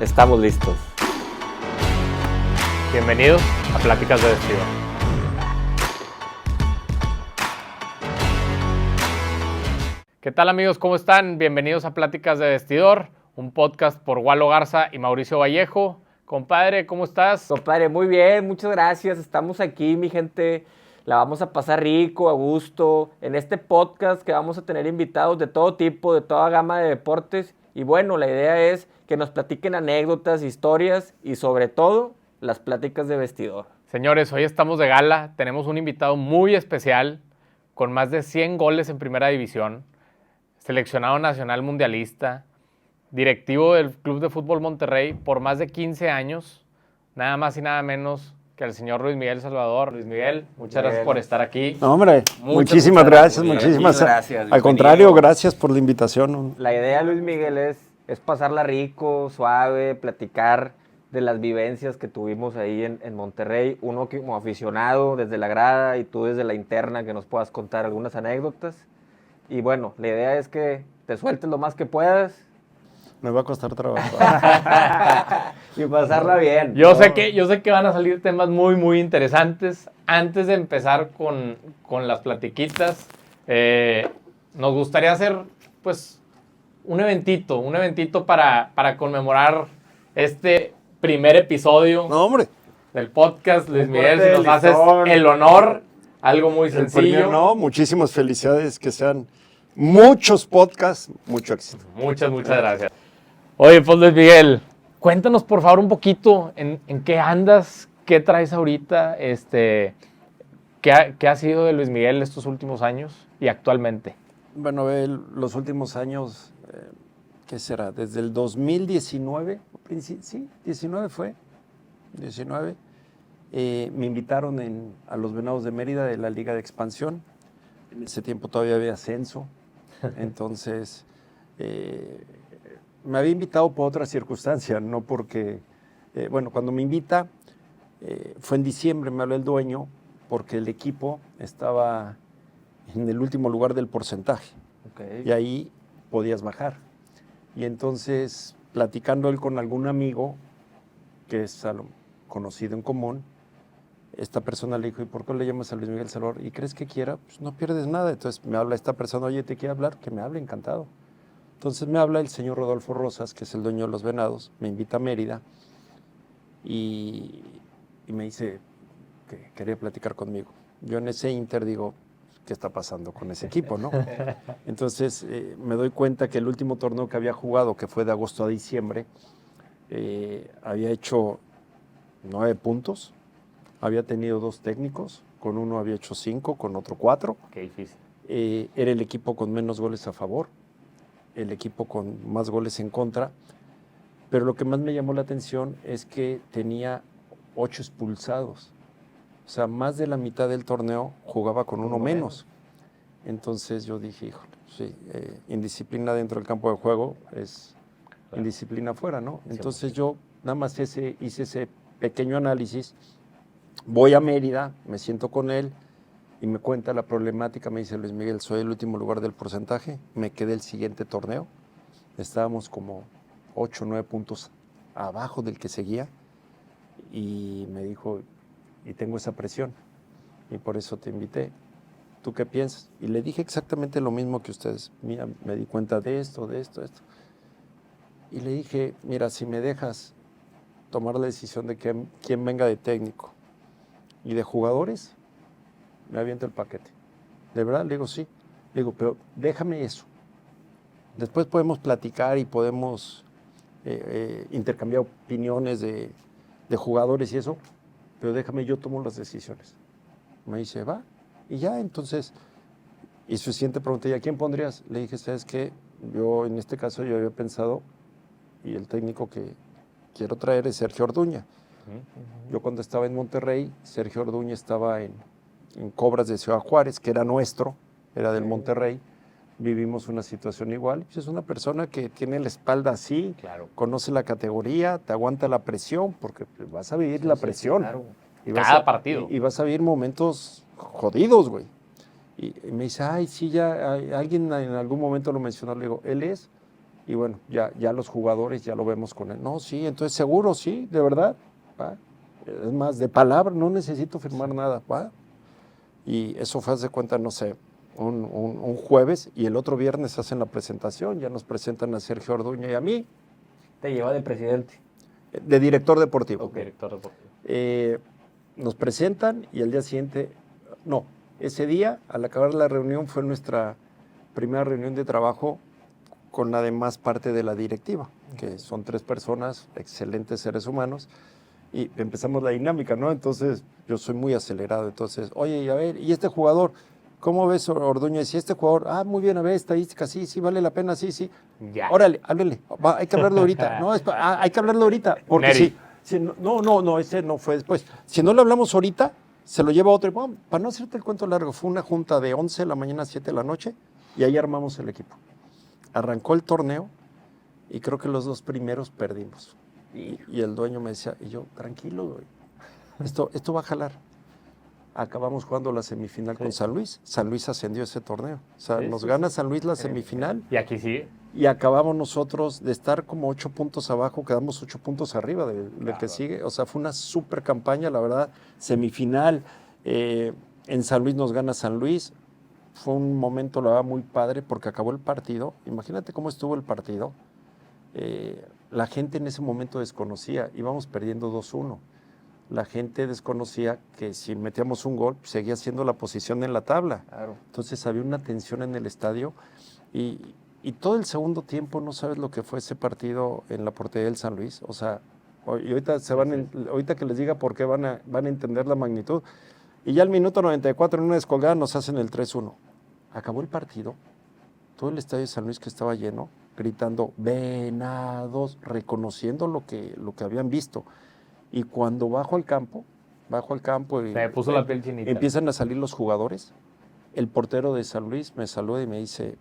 Estamos listos. Bienvenidos a Pláticas de Vestidor. ¿Qué tal, amigos? ¿Cómo están? Bienvenidos a Pláticas de Vestidor, un podcast por Walo Garza y Mauricio Vallejo. Compadre, ¿cómo estás? Compadre, muy bien, muchas gracias. Estamos aquí, mi gente. La vamos a pasar rico, a gusto, en este podcast que vamos a tener invitados de todo tipo, de toda gama de deportes. Y bueno, la idea es que nos platiquen anécdotas, historias y sobre todo, las pláticas de vestidor. Señores, hoy estamos de gala. Tenemos un invitado muy especial con más de 100 goles en Primera División, seleccionado nacional mundialista, directivo del Club de Fútbol Monterrey por más de 15 años, nada más y nada menos que el señor Luis Miguel Salvador. Luis Miguel, muchas gracias por estar aquí. No, hombre, muchísimas gracias, muchísimas gracias. Al contrario, gracias por la invitación. La idea, Luis Miguel, es pasarla rico, suave, platicar de las vivencias que tuvimos ahí en Monterrey. Uno como aficionado desde la grada y tú desde la interna, que nos puedas contar algunas anécdotas. Y bueno, la idea es que te sueltes lo más que puedas. Me va a costar trabajo. Y pasarla bien. Yo sé que van a salir temas muy, muy interesantes. Antes de empezar con las platiquitas, nos gustaría hacer, pues, un eventito para conmemorar este primer episodio No, hombre. del podcast. Luis Miguel, corte si nos de haces listón. el honor, algo muy sencillo. No, muchísimas felicidades, que sean muchos podcasts, mucho éxito. Muchas gracias. Oye, pues Luis Miguel, cuéntanos por favor un poquito en qué andas, qué traes ahorita, qué ha sido de Luis Miguel estos últimos años y actualmente. Bueno, los últimos años, ¿qué será? Desde el 2019, sí, 19 fue, 19, me invitaron a los Venados de Mérida de la Liga de Expansión. En ese tiempo todavía había ascenso, entonces me había invitado por otra circunstancia, no porque, cuando me invita, fue en diciembre, me habló el dueño, porque el equipo estaba en el último lugar del porcentaje, Okay. y ahí podías bajar. Y entonces, platicando él con algún amigo, que es conocido en común, esta persona le dijo, ¿y por qué le llamas a Luis Miguel Salvador? ¿Y crees que quiera? Pues no pierdes nada. Entonces me habla esta persona, oye, ¿te quiere hablar? Que me hable, encantado. Entonces me habla el señor Rodolfo Rosas, que es el dueño de los Venados, me invita a Mérida y me dice que quería platicar conmigo. Yo en ese inter digo, ¿qué está pasando con ese equipo, no? Entonces me doy cuenta que el último torneo que había jugado, que fue de agosto a diciembre, había hecho 9 puntos, había tenido 2 técnicos, con uno había hecho 5, con otro 4. Qué difícil. Era el equipo con menos goles a favor, el equipo con más goles en contra, pero lo que más me llamó la atención es que tenía 8 expulsados. O sea, más de la mitad del torneo jugaba con uno menos. Entonces yo dije, híjole, sí, indisciplina dentro del campo de juego es indisciplina afuera, ¿no? Entonces yo nada más hice ese pequeño análisis, voy a Mérida, me siento con él y me cuenta la problemática, me dice, Luis Miguel, soy el último lugar del porcentaje, me quedé el siguiente torneo, estábamos como 8 o 9 puntos abajo del que seguía y me dijo, y tengo esa presión y por eso te invité, ¿tú qué piensas? Y le dije exactamente lo mismo que ustedes, mira, me di cuenta de esto. Y le dije, mira, si me dejas tomar la decisión de quién venga de técnico y de jugadores, me aviento el paquete. ¿De verdad? Le digo, sí. Le digo, pero déjame eso. Después podemos platicar y podemos intercambiar opiniones de jugadores y eso, pero déjame, yo tomo las decisiones. Me dice, va. Y ya, entonces, y su siguiente pregunta, ¿y a quién pondrías? Le dije, ¿sabes qué? Yo, en este caso, yo había pensado, y el técnico que quiero traer es Sergio Orduña. Yo cuando estaba en Monterrey, Sergio Orduña estaba en Cobras de Ciudad Juárez, que era nuestro, era del Monterrey. Vivimos una situación igual. Es una persona que tiene la espalda así, Claro. conoce la categoría, te aguanta la presión, porque vas a vivir la presión. Claro. Y Cada partido. Y vas a vivir momentos jodidos, güey. Y me dice, ay, sí, ya alguien en algún momento lo mencionó. Le digo, él es, Y bueno, ya los jugadores ya lo vemos con él. No, sí, entonces seguro, sí, de verdad. ¿va? Es más, de palabra, no necesito firmar nada. ¿va? Y eso fue, haz de cuenta, no sé, un jueves, y el otro viernes hacen la presentación, ya nos presentan a Sergio Orduña y a mí, Te lleva de presidente. de director deportivo. Ok. Director deportivo. Nos presentan y al día siguiente, no, ese día, al acabar la reunión, fue nuestra primera reunión de trabajo con la demás parte de la directiva, que son 3 personas, excelentes seres humanos, y empezamos la dinámica, ¿no? Entonces, yo soy muy acelerado, entonces, oye, y a ver, ¿y este jugador? ¿Cómo ves, Ordóñez? ¿Y este jugador? Muy bien, a ver, estadística, sí, vale la pena, sí. Ya. Órale, háblele, hay que hablarlo ahorita. No, hay que hablarlo ahorita, porque Neri. si no, ese no fue después. Si no lo hablamos ahorita, se lo lleva a otro. Y, bueno, para no hacerte el cuento largo, fue una junta de 11 de la mañana a 7 de la noche, y ahí armamos el equipo. Arrancó el torneo, y creo que los 2 primeros perdimos. Y el dueño me decía, y yo, tranquilo, güey, esto va a jalar. Acabamos jugando la semifinal con San Luis. San Luis ascendió ese torneo. O sea, nos gana San Luis la semifinal. Y aquí sigue. Y acabamos nosotros de estar como 8 puntos abajo, quedamos 8 puntos arriba del que sigue. O sea, fue una súper campaña, la verdad. Semifinal, en San Luis nos gana San Luis. Fue un momento, la verdad, muy padre porque acabó el partido. Imagínate cómo estuvo el partido. La gente en ese momento desconocía, íbamos perdiendo 2-1. La gente desconocía que si metíamos un gol, seguía siendo la posición en la tabla. Claro. Entonces había una tensión en el estadio y todo el segundo tiempo no sabes lo que fue ese partido en la portería del San Luis. O sea, y ahorita, ahorita que les diga por qué van a entender la magnitud. Y ya al minuto 94 en una descolgada nos hacen el 3-1. Acabó el partido, todo el estadio de San Luis que estaba lleno, gritando "Venados", reconociendo lo que habían visto. Y cuando bajo al campo y Se me puso la piel chinita. empiezan a salir los jugadores, el portero de San Luis me saluda y me dice,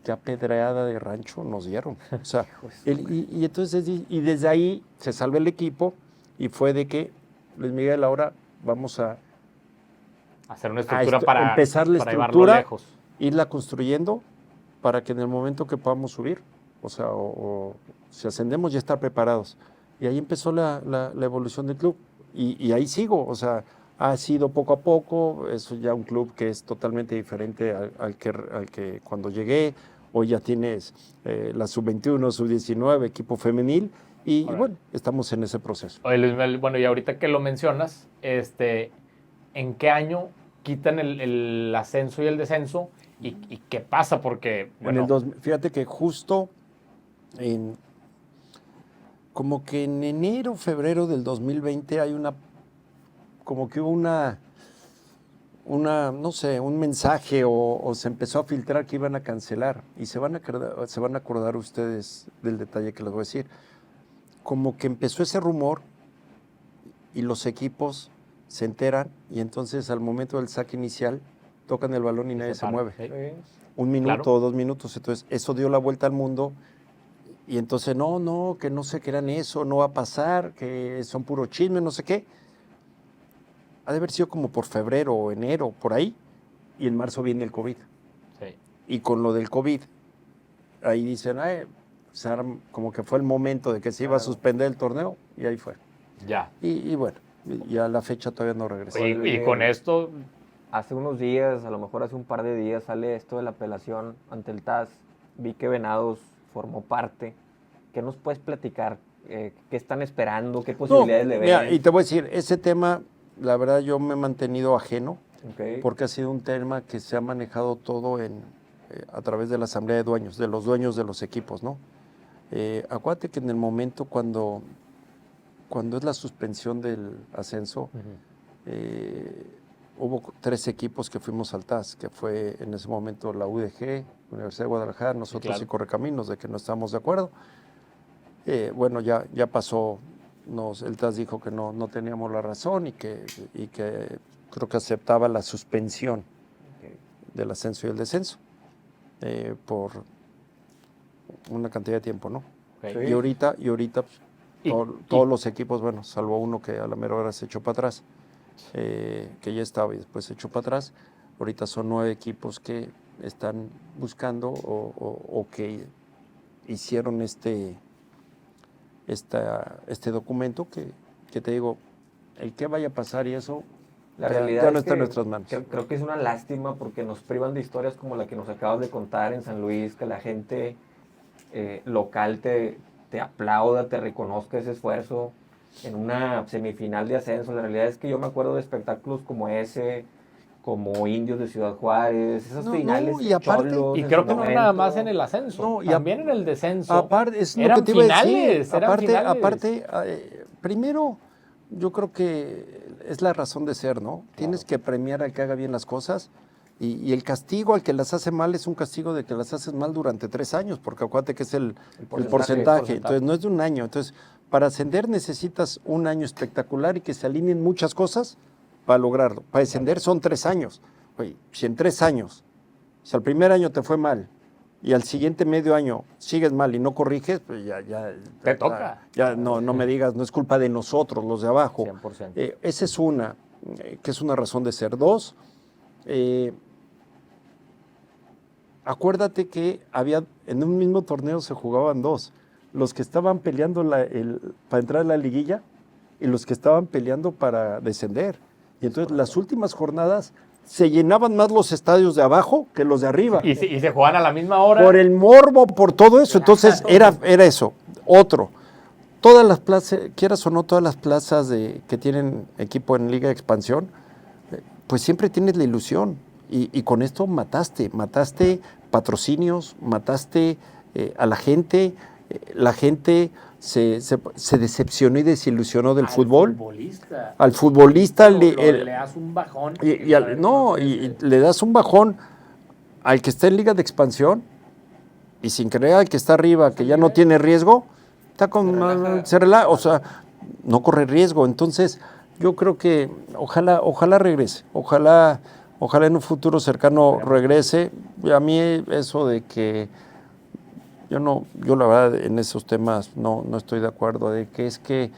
qué apedreada de rancho nos dieron. O sea, y entonces, y desde ahí se salva el equipo, y fue de que, Luis Miguel, ahora vamos a hacer una estructura para empezar la para llevarlo estructura, lejos. irla construyendo para que en el momento que podamos subir, o sea, o si ascendemos, ya estar preparados. Y ahí empezó la evolución del club. Y ahí sigo, o sea, ha sido poco a poco, es ya un club que es totalmente diferente al que cuando llegué. Hoy ya tienes la sub-21, sub-19, equipo femenil, y bueno, estamos en ese proceso. Oye, Luis Miguel, bueno, y ahorita que lo mencionas, ¿en qué año quitan el ascenso y el descenso? ¿Y qué pasa? Porque, bueno, Fíjate que justo como que en enero, febrero del 2020 hay como que no sé, un mensaje o se empezó a filtrar que iban a cancelar, y se van a acordar ustedes del detalle que les voy a decir. Como que empezó ese rumor y los equipos se enteran, y entonces al momento del saque inicial tocan el balón y nadie se mueve. Sí. 1 minuto Claro. o 2 minutos, entonces eso dio la vuelta al mundo. Y entonces, que no sé qué eran eso, no va a pasar, que son puro chisme, no sé qué. Ha de haber sido como por febrero o enero, por ahí, y en marzo viene el COVID. Sí. Y con lo del COVID, ahí dicen, como que fue el momento de que se iba a suspender el torneo, y ahí fue. Ya. Y bueno, ya a la fecha todavía no regresó. Y con esto, Hace unos días, a lo mejor hace un par de días, sale esto de la apelación ante el TAS. Vi que Venados formó parte. ¿Qué nos puedes platicar? ¿Qué están esperando? ¿Qué posibilidades le ven? Mira, y te voy a decir, ese tema, la verdad, yo me he mantenido ajeno, Ok. porque ha sido un tema que se ha manejado todo a través de la asamblea de dueños, de los dueños de los equipos, ¿no? Acuérdate que en el momento cuando es la suspensión del ascenso, hubo 3 equipos que fuimos al TAS, que fue en ese momento la UDG, Universidad de Guadalajara, nosotros claro. y Correcaminos, de que no estamos de acuerdo. Bueno, ya pasó, el TAS dijo que no teníamos la razón, y que creo que aceptaba la suspensión del ascenso y el descenso por una cantidad de tiempo, ¿no? okay. Y ahorita Y- todos los equipos, bueno, salvo uno que a la mera hora se echó para atrás, que ya estaba y después se echó para atrás, ahorita son 9 equipos que están buscando o que hicieron este documento que te digo, el que vaya a pasar y eso La ya realidad no es está en que nuestras manos. creo que es una lástima porque nos privan de historias como la que nos acabas de contar en San Luis, que la gente local te aplauda, te reconozca ese esfuerzo en una semifinal de ascenso. La realidad es que yo me acuerdo de espectáculos como ese, como Indios de Ciudad Juárez, esas No, finales y de aparte- Cholos Y en creo su que no nada momento. más en el ascenso, No, y también en el descenso. Aparte, es lo eran que te iba a decir. finales, eran finales. Aparte, primero, yo creo que es la razón de ser, ¿no? Tienes que premiar al que haga bien las cosas y el castigo al que las hace mal es un castigo de que las haces mal durante 3 años, porque acuérdate que es el porcentaje. Entonces, no es de un año. Entonces, para ascender necesitas un año espectacular y que se alineen muchas cosas para lograrlo. Para descender son 3 años. Oye, si en 3 años, si al primer año te fue mal y al siguiente medio año sigues mal y no corriges, pues Te toca. Ya no me digas, no es culpa de nosotros, los de abajo. 100%. Esa es una, que es una razón de ser. Dos, acuérdate que en un mismo torneo se jugaban dos. Los que estaban peleando para entrar a la liguilla y los que estaban peleando para descender. Y entonces las últimas jornadas se llenaban más los estadios de abajo que los de arriba. Y se juegan a la misma hora. Por el morbo, por todo eso. Entonces era eso. Otro. Todas las plazas, quieras o no, todas las plazas que tienen equipo en Liga de Expansión, pues siempre tienes la ilusión. Y con esto mataste patrocinios, mataste a la gente. La gente se decepcionó y desilusionó del fútbol. Al futbolista le das un bajón. Y le das un bajón al que está en Liga de Expansión y sin creer al que está arriba, que ya no tiene riesgo, está se relaja, o sea, no corre riesgo. Entonces, yo creo que ojalá regrese, ojalá en un futuro cercano regrese. Y a mí eso de que yo la verdad en esos temas no estoy de acuerdo, de que es que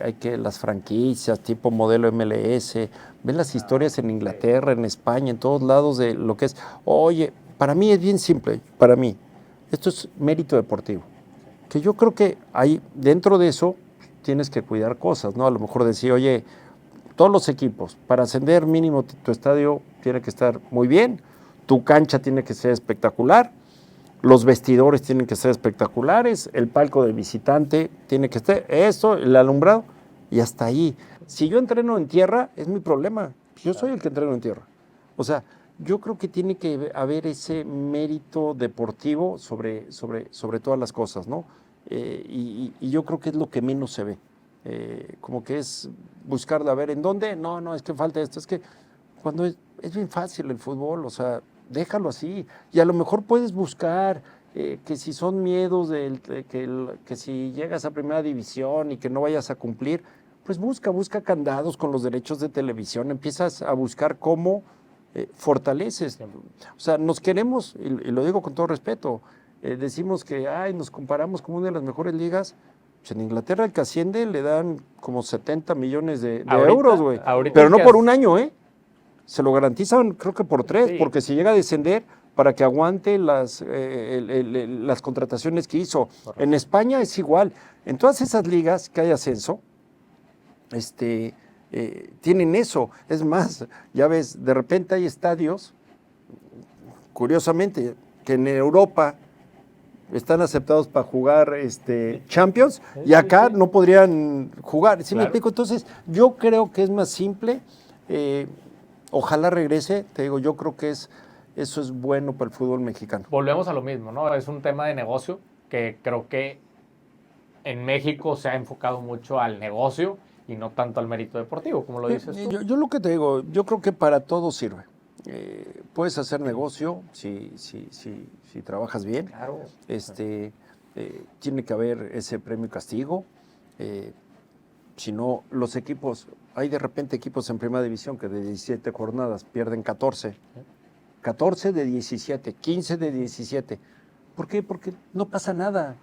hay que las franquicias tipo modelo MLS, ven las historias en Inglaterra, en España, en todos lados de lo que es. Oye, para mí es bien simple, esto es mérito deportivo, que yo creo que hay dentro de eso tienes que cuidar cosas, ¿no? A lo mejor decir, oye, todos los equipos, para ascender mínimo tu estadio tiene que estar muy bien, tu cancha tiene que ser espectacular, los vestidores tienen que ser espectaculares, el palco del visitante tiene que estar, eso, el alumbrado, y hasta ahí. Si yo entreno en tierra, es mi problema. Yo soy el que entreno en tierra. O sea, yo creo que tiene que haber ese mérito deportivo sobre todas las cosas, ¿no? Y yo creo que es lo que menos se ve. Como que es buscarla a ver en dónde, no, es que falta esto, es que cuando es bien fácil el fútbol, o sea, déjalo así, y a lo mejor puedes buscar que si son miedos que si llegas a primera división y que no vayas a cumplir, pues busca candados con los derechos de televisión, empiezas a buscar cómo fortaleces. O sea, nos queremos, y lo digo con todo respeto, decimos que nos comparamos como una de las mejores ligas. Pues en Inglaterra el que asciende le dan como 70 millones de euros, güey. Pero no por un año, se lo garantizan creo que por 3, porque si llega a descender para que aguante las contrataciones que hizo. Correcto. En España es igual. En todas esas ligas que hay ascenso, tienen eso. Es más, ya ves, de repente hay estadios, curiosamente, que en Europa están aceptados para jugar Champions y acá no podrían jugar. ¿Sí me explico? Entonces, yo creo que es más simple. Ojalá regrese, te digo, yo creo que eso es bueno para el fútbol mexicano. Volvemos a lo mismo, ¿no? Es un tema de negocio que creo que en México se ha enfocado mucho al negocio y no tanto al mérito deportivo, como lo dices tú. Yo lo que te digo, yo creo que para todo sirve. Puedes hacer negocio si trabajas bien. Claro. Tiene que haber ese premio y castigo. Si no, los equipos, hay de repente equipos en primera división que de 17 jornadas pierden 14. 14 de 17, 15 de 17. ¿Por qué? Porque no pasa nada.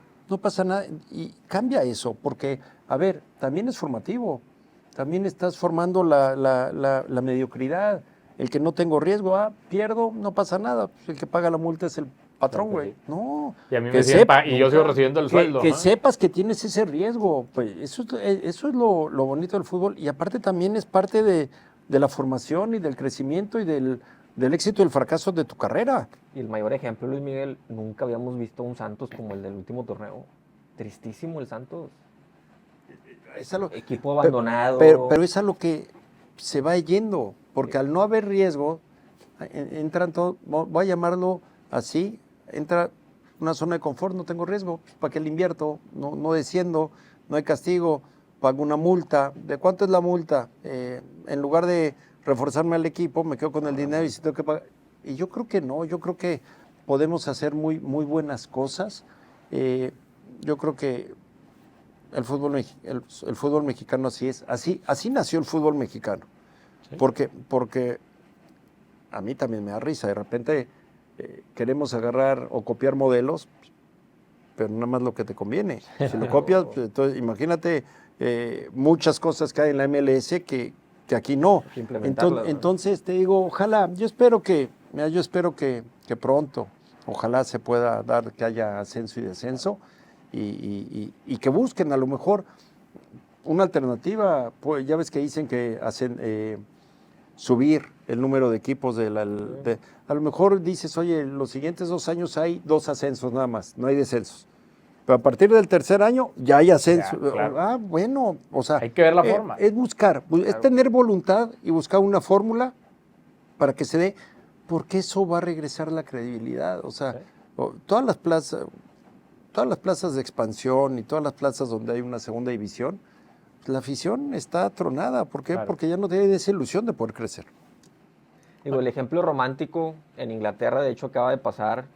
Y cambia eso, porque, a ver, también es formativo. También estás formando la mediocridad. El que no tengo riesgo, pierdo, no pasa nada. El que paga la multa es patrón, Claro que güey. No. Y a mí que me siguen sepa- y yo sigo recibiendo el sueldo. Que ¿no? sepas que tienes ese riesgo. Pues eso es lo bonito del fútbol. Y aparte también es parte de la formación y del crecimiento y del éxito y el fracaso de tu carrera. Y el mayor ejemplo, Luis Miguel, nunca habíamos visto un Santos como el del último torneo. Tristísimo el Santos. Es a lo- Equipo abandonado. pero es a lo que se va yendo, porque al no haber riesgo, entran todo, voy a llamarlo así, entra una zona de confort, no tengo riesgo, ¿para qué le invierto? No desciendo, no hay castigo, pago una multa. ¿De cuánto es la multa? En lugar de reforzarme al equipo, me quedo con el dinero y si tengo que pagar. Y yo creo que no, yo creo que podemos hacer muy, muy buenas cosas. Yo creo que el fútbol mexicano así es, así nació el fútbol mexicano. Sí. Porque a mí también me da risa, de repente queremos agarrar o copiar modelos, pero nada más lo que te conviene. Si lo copias, pues, entonces imagínate muchas cosas que hay en la MLS que aquí no. Implementarlas, ¿no? Entonces te digo, ojalá, yo espero que pronto, ojalá se pueda dar que haya ascenso y descenso y que busquen a lo mejor una alternativa. Pues ya ves que dicen que hacen subir el número de equipos a lo mejor dices, oye, los siguientes 2 años hay 2 ascensos nada más, no hay descensos. Pero a partir del tercer año ya hay ascenso. Ya, claro. Bueno, o sea, Hay que ver la forma. Es buscar, es tener voluntad y buscar una fórmula para que se dé, porque eso va a regresar la credibilidad. O sea, Sí. todas las plazas de expansión y todas las plazas donde hay una segunda división, la afición está tronada. ¿Por qué? Claro. Porque ya no tiene esa ilusión de poder crecer. Digo, el ejemplo romántico en Inglaterra, de hecho, acaba de pasar.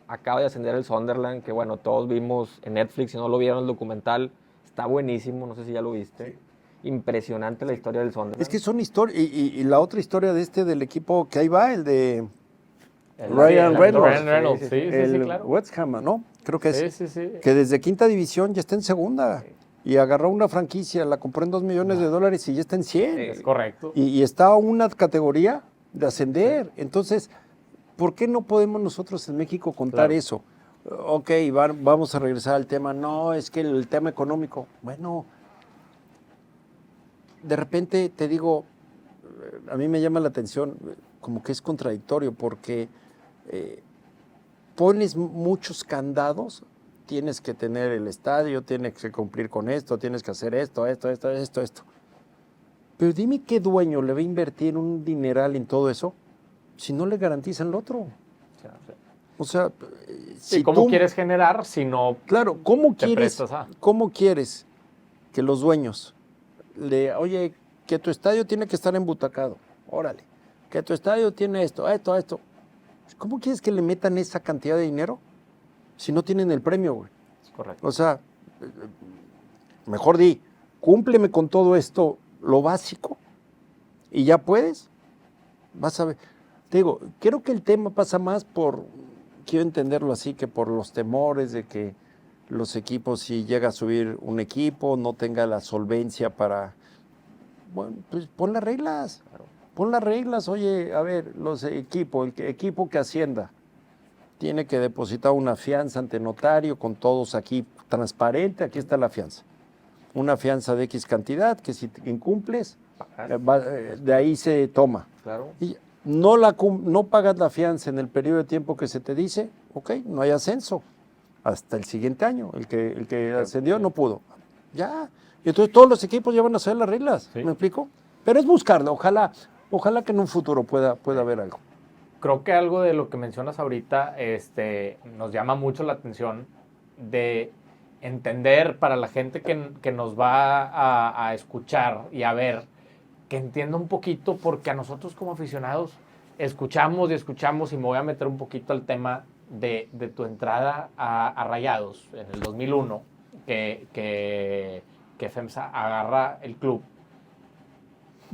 Acaba de ascender el Sunderland, que bueno, todos vimos en Netflix, si no lo vieron el documental, está buenísimo, no sé si ya lo viste. Impresionante la historia del Sunderland. Es que son historias, y la otra historia del equipo que ahí va, el de El- Ryan el- Reynolds. Ryan Reynolds, sí, el claro. West Ham, ¿no? Creo que es. Sí. Que desde quinta división ya está en segunda. Y agarró una franquicia, la compró en $2 millones y ya está en 100. Es correcto. Y está a una categoría de ascender. Entonces, ¿por qué no podemos nosotros en México contar Claro. eso? Ok, vamos a regresar al tema. No, es que el tema económico. Bueno, de repente te digo, a mí me llama la atención, como que es contradictorio, porque pones muchos candados. Tienes que tener el estadio, tienes que cumplir con esto, tienes que hacer esto. Pero dime qué dueño le va a invertir un dineral en todo eso si no le garantizan lo otro. O sea, Sí, ¿cómo quieres generar si no Claro, ¿cómo te quieres, prestas a? ¿cómo quieres que los dueños oye, que tu estadio tiene que estar embutacado? Órale, que tu estadio tiene esto. ¿Cómo quieres que le metan esa cantidad de dinero si no tienen el premio, güey? Es correcto. O sea, mejor cúmpleme con todo esto, lo básico, y ya puedes, vas a ver. Te digo, creo que el tema pasa más quiero entenderlo así, que por los temores de que los equipos, si llega a subir un equipo, no tenga la solvencia para, bueno, pues pon las reglas, oye, a ver, el equipo que ascienda, tiene que depositar una fianza ante notario con todos aquí, transparente, aquí está la fianza. Una fianza de X cantidad, que si incumples, de ahí se toma. Claro. Y no pagas la fianza en el periodo de tiempo que se te dice, ok, no hay ascenso. Hasta el siguiente año, el que ascendió no pudo. Ya. Y entonces todos los equipos ya van a hacer las reglas, Sí. ¿me explico? Pero es buscarlo, ojalá que en un futuro pueda haber algo. Creo que algo de lo que mencionas ahorita nos llama mucho la atención de entender para la gente que nos va a escuchar y a ver, que entienda un poquito, porque a nosotros como aficionados escuchamos y me voy a meter un poquito al tema de tu entrada a Rayados en el 2001, que FEMSA agarra el club.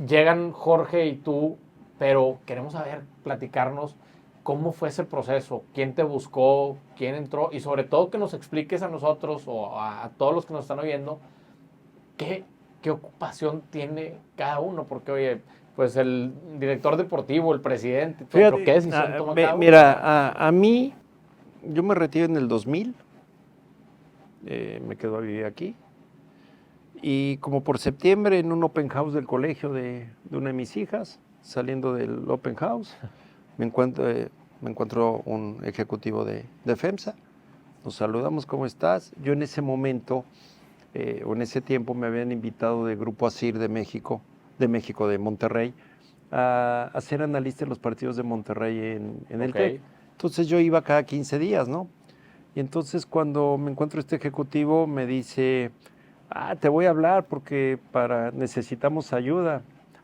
Llegan Jorge y tú, pero queremos saber, platicarnos cómo fue ese proceso, quién te buscó, quién entró, y sobre todo que nos expliques a nosotros o a todos los que nos están oyendo qué ocupación tiene cada uno, porque oye, pues el director deportivo, el presidente, Fíjate, pero qué decisión toma cada uno. mira, a mí Yo me retiré en el 2000, me quedo a vivir aquí. Y como por septiembre, en un open house del colegio de una de mis hijas, saliendo del open house, me encuentro un ejecutivo de FEMSA. Nos saludamos, ¿cómo estás? Yo en ese momento, o en ese tiempo, me habían invitado de Grupo ASIR de México, de Monterrey, a ser analista en los partidos de Monterrey en el TEC. Entonces yo iba cada 15 días, ¿no? Y entonces cuando me encuentro este ejecutivo me dice, te voy a hablar porque necesitamos ayuda.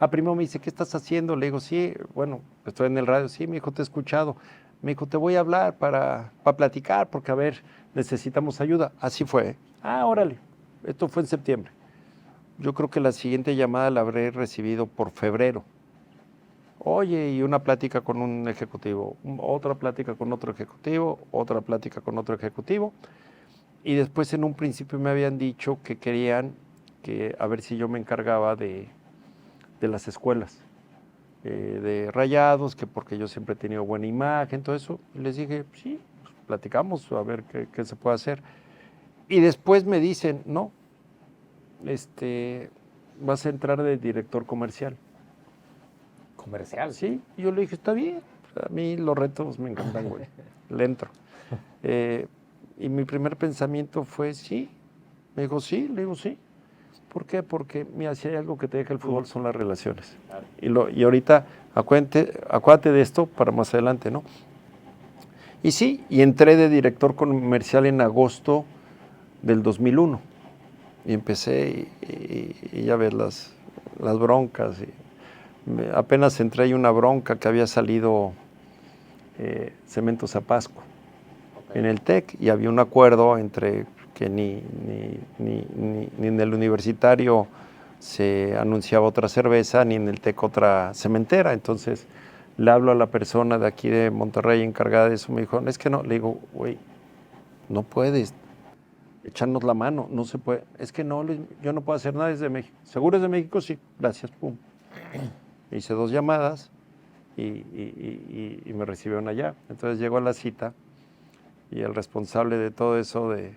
Primero me dice, ¿qué estás haciendo? Le digo, sí, bueno, estoy en el radio. Sí, me dijo, te he escuchado. Me dijo, te voy a hablar para platicar porque, a ver, necesitamos ayuda. Así fue. Órale. Esto fue en septiembre. Yo creo que la siguiente llamada la habré recibido por febrero. Oye, y una plática con un ejecutivo, otra plática con otro ejecutivo, otra plática con otro ejecutivo. Y después en un principio me habían dicho que querían a ver si yo me encargaba de las escuelas, de Rayados, que porque yo siempre he tenido buena imagen, todo eso. Y les dije, sí, pues platicamos, a ver qué se puede hacer. Y después me dicen, no, vas a entrar de director comercial. ¿Comercial? Sí, y yo le dije, está bien, a mí los retos me encantan, güey, le entro. Y mi primer pensamiento fue, sí. Me dijo, sí, le digo, sí. ¿Por qué? Porque, mira, si hay algo que te deja el fútbol son las relaciones. Claro. Y ahorita, acuérdate de esto para más adelante, ¿no? Y sí, y entré de director comercial en agosto del 2001. Y empecé, y ya ves las broncas. Apenas entré ahí una bronca que había salido Cementos Zapasco en el TEC, y había un acuerdo entre que ni en el universitario se anunciaba otra cerveza, ni en el TEC otra cementera. Entonces le hablo a la persona de aquí de Monterrey encargada de eso, me dijo, es que no, le digo, güey, no puedes echarnos la mano, no se puede, es que no, yo no puedo hacer nada desde México. ¿Seguro es de México? Sí, gracias, pum. Hice 2 llamadas y me recibieron allá. Entonces llego a la cita y el responsable de todo eso de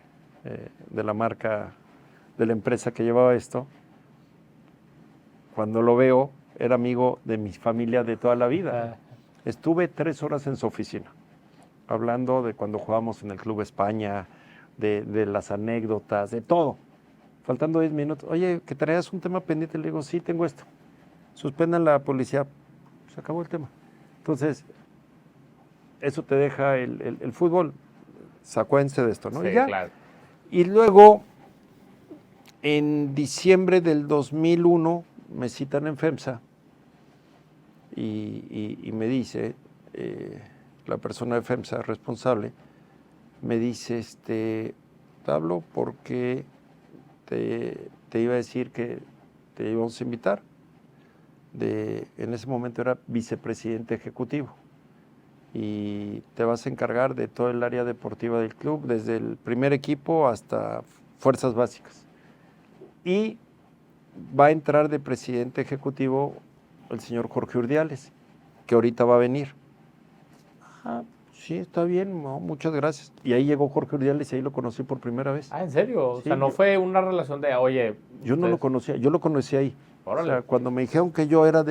la marca, de la empresa que llevaba esto, cuando lo veo, era amigo de mi familia de toda la vida. Estuve 3 horas en su oficina, hablando de cuando jugábamos en el Club España, de las anécdotas, de todo. Faltando 10 minutos, oye, que traías un tema pendiente, le digo, sí, tengo esto. Suspendan la policía, se acabó el tema. Entonces, eso te deja el fútbol. Acuérdense de esto, ¿no? Sí, y ya. Claro. Y luego, en diciembre del 2001, me citan en FEMSA y me dice, la persona de FEMSA responsable, me dice, te hablo porque te iba a decir que te íbamos a invitar. En ese momento era vicepresidente ejecutivo y te vas a encargar de todo el área deportiva del club, desde el primer equipo hasta fuerzas básicas. Y va a entrar de presidente ejecutivo el señor Jorge Urdiales, que ahorita va a venir. Sí, está bien, no, muchas gracias. Y ahí llegó Jorge Urdiales y ahí lo conocí por primera vez. ¿En serio? O Sí, sea, no fue una relación de, oye... Yo no lo conocía, yo lo conocí ahí. Órale. O sea, cuando me dijeron que yo era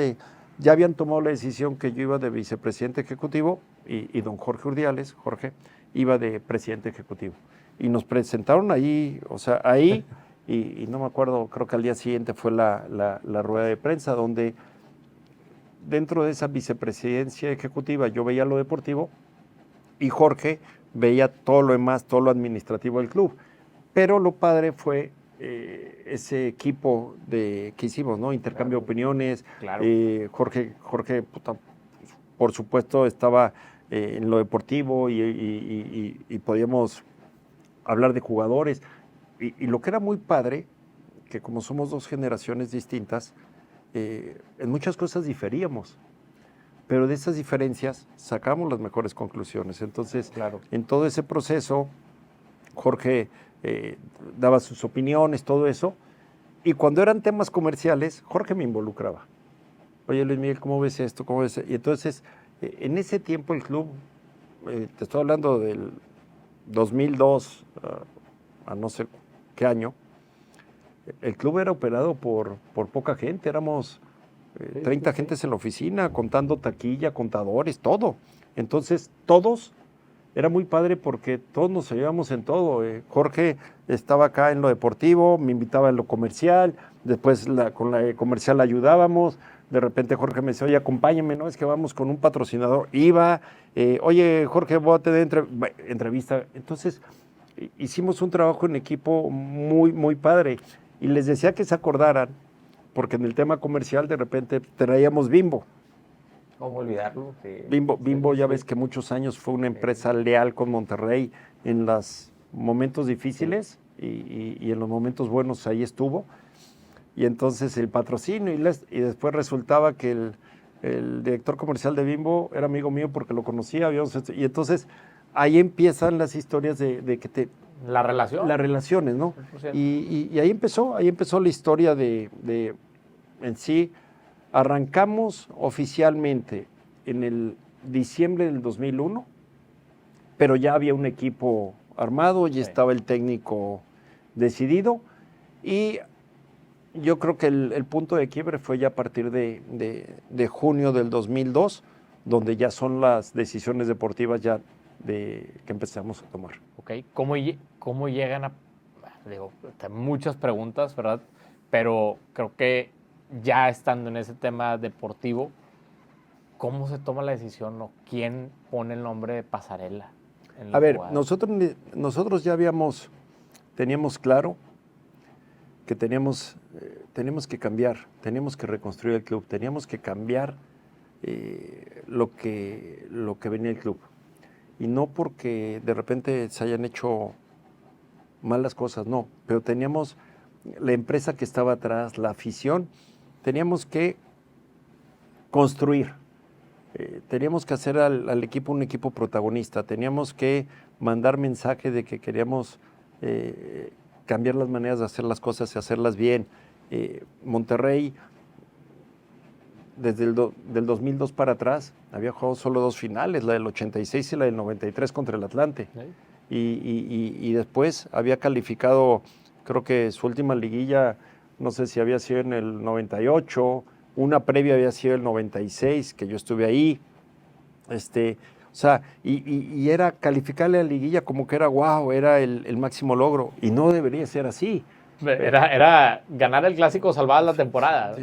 ya habían tomado la decisión que yo iba de vicepresidente ejecutivo y don Jorge, iba de presidente ejecutivo. Y nos presentaron ahí, o sea, ahí, y no me acuerdo, creo que al día siguiente fue la rueda de prensa, donde dentro de esa vicepresidencia ejecutiva yo veía lo deportivo y Jorge veía todo lo demás, todo lo administrativo del club. Pero lo padre fue ese equipo que hicimos, ¿no? Intercambio de opiniones. Claro. Jorge, por supuesto, estaba en lo deportivo y podíamos hablar de jugadores. Y lo que era muy padre, que como somos 2 generaciones distintas, en muchas cosas diferíamos. Pero de esas diferencias sacamos las mejores conclusiones. Entonces, claro, en todo ese proceso, Jorge daba sus opiniones, todo eso. Y cuando eran temas comerciales, Jorge me involucraba. Oye, Luis Miguel, ¿cómo ves esto? ¿Cómo ves? Y entonces, en ese tiempo el club, te estoy hablando del 2002 a no sé qué año, el club era operado por poca gente, éramos 30 gentes en la oficina, contando taquilla, contadores, todo. Entonces, todos, era muy padre porque todos nos ayudábamos en todo. Jorge estaba acá en lo deportivo, me invitaba en lo comercial, después con la comercial ayudábamos, de repente Jorge me decía, oye, acompáñame, ¿no? Es que vamos con un patrocinador, iba, oye, Jorge, voy a tener entrevista. Entonces, hicimos un trabajo en equipo muy, muy padre. Y les decía que se acordaran, porque en el tema comercial de repente traíamos Bimbo. ¿Cómo olvidarlo? Sí. Bimbo ya ves que muchos años fue una empresa leal con Monterrey en los momentos difíciles y en los momentos buenos ahí estuvo. Y entonces el patrocinio y después resultaba que el director comercial de Bimbo era amigo mío porque lo conocía. Y entonces ahí empiezan las historias de que La relación. las relaciones, ¿no? 100%. Y ahí empezó la historia de en sí. Arrancamos oficialmente en el diciembre del 2001, pero ya había un equipo armado, ya estaba el técnico decidido y yo creo que el punto de quiebre fue ya a partir de junio del 2002, donde ya son las decisiones deportivas ya que empezamos a tomar. Ok, ¿cómo llegan a...? Digo, muchas preguntas, ¿verdad? Pero creo que ya estando en ese tema deportivo, ¿cómo se toma la decisión o quién pone el nombre de Pasarela en la A ver, jugada? nosotros ya teníamos claro que teníamos que cambiar, teníamos que reconstruir el club, teníamos que cambiar lo que venía el club. Y no porque de repente se hayan hecho malas cosas, no, pero teníamos la empresa que estaba atrás, la afición, teníamos que construir, teníamos que hacer al equipo un equipo protagonista, teníamos que mandar mensaje de que queríamos cambiar las maneras de hacer las cosas y hacerlas bien. Monterrey, desde del 2002 para atrás, había jugado solo 2 finales, la del 86 y la del 93 contra el Atlante. ¿Sí? Y después había calificado, creo que su última liguilla, no sé si había sido en el 98, una previa había sido el 96, que yo estuve ahí. O sea, y era calificarle a la liguilla como que era wow, era el máximo logro, y no debería ser así. Era ganar el clásico, salvar la temporada.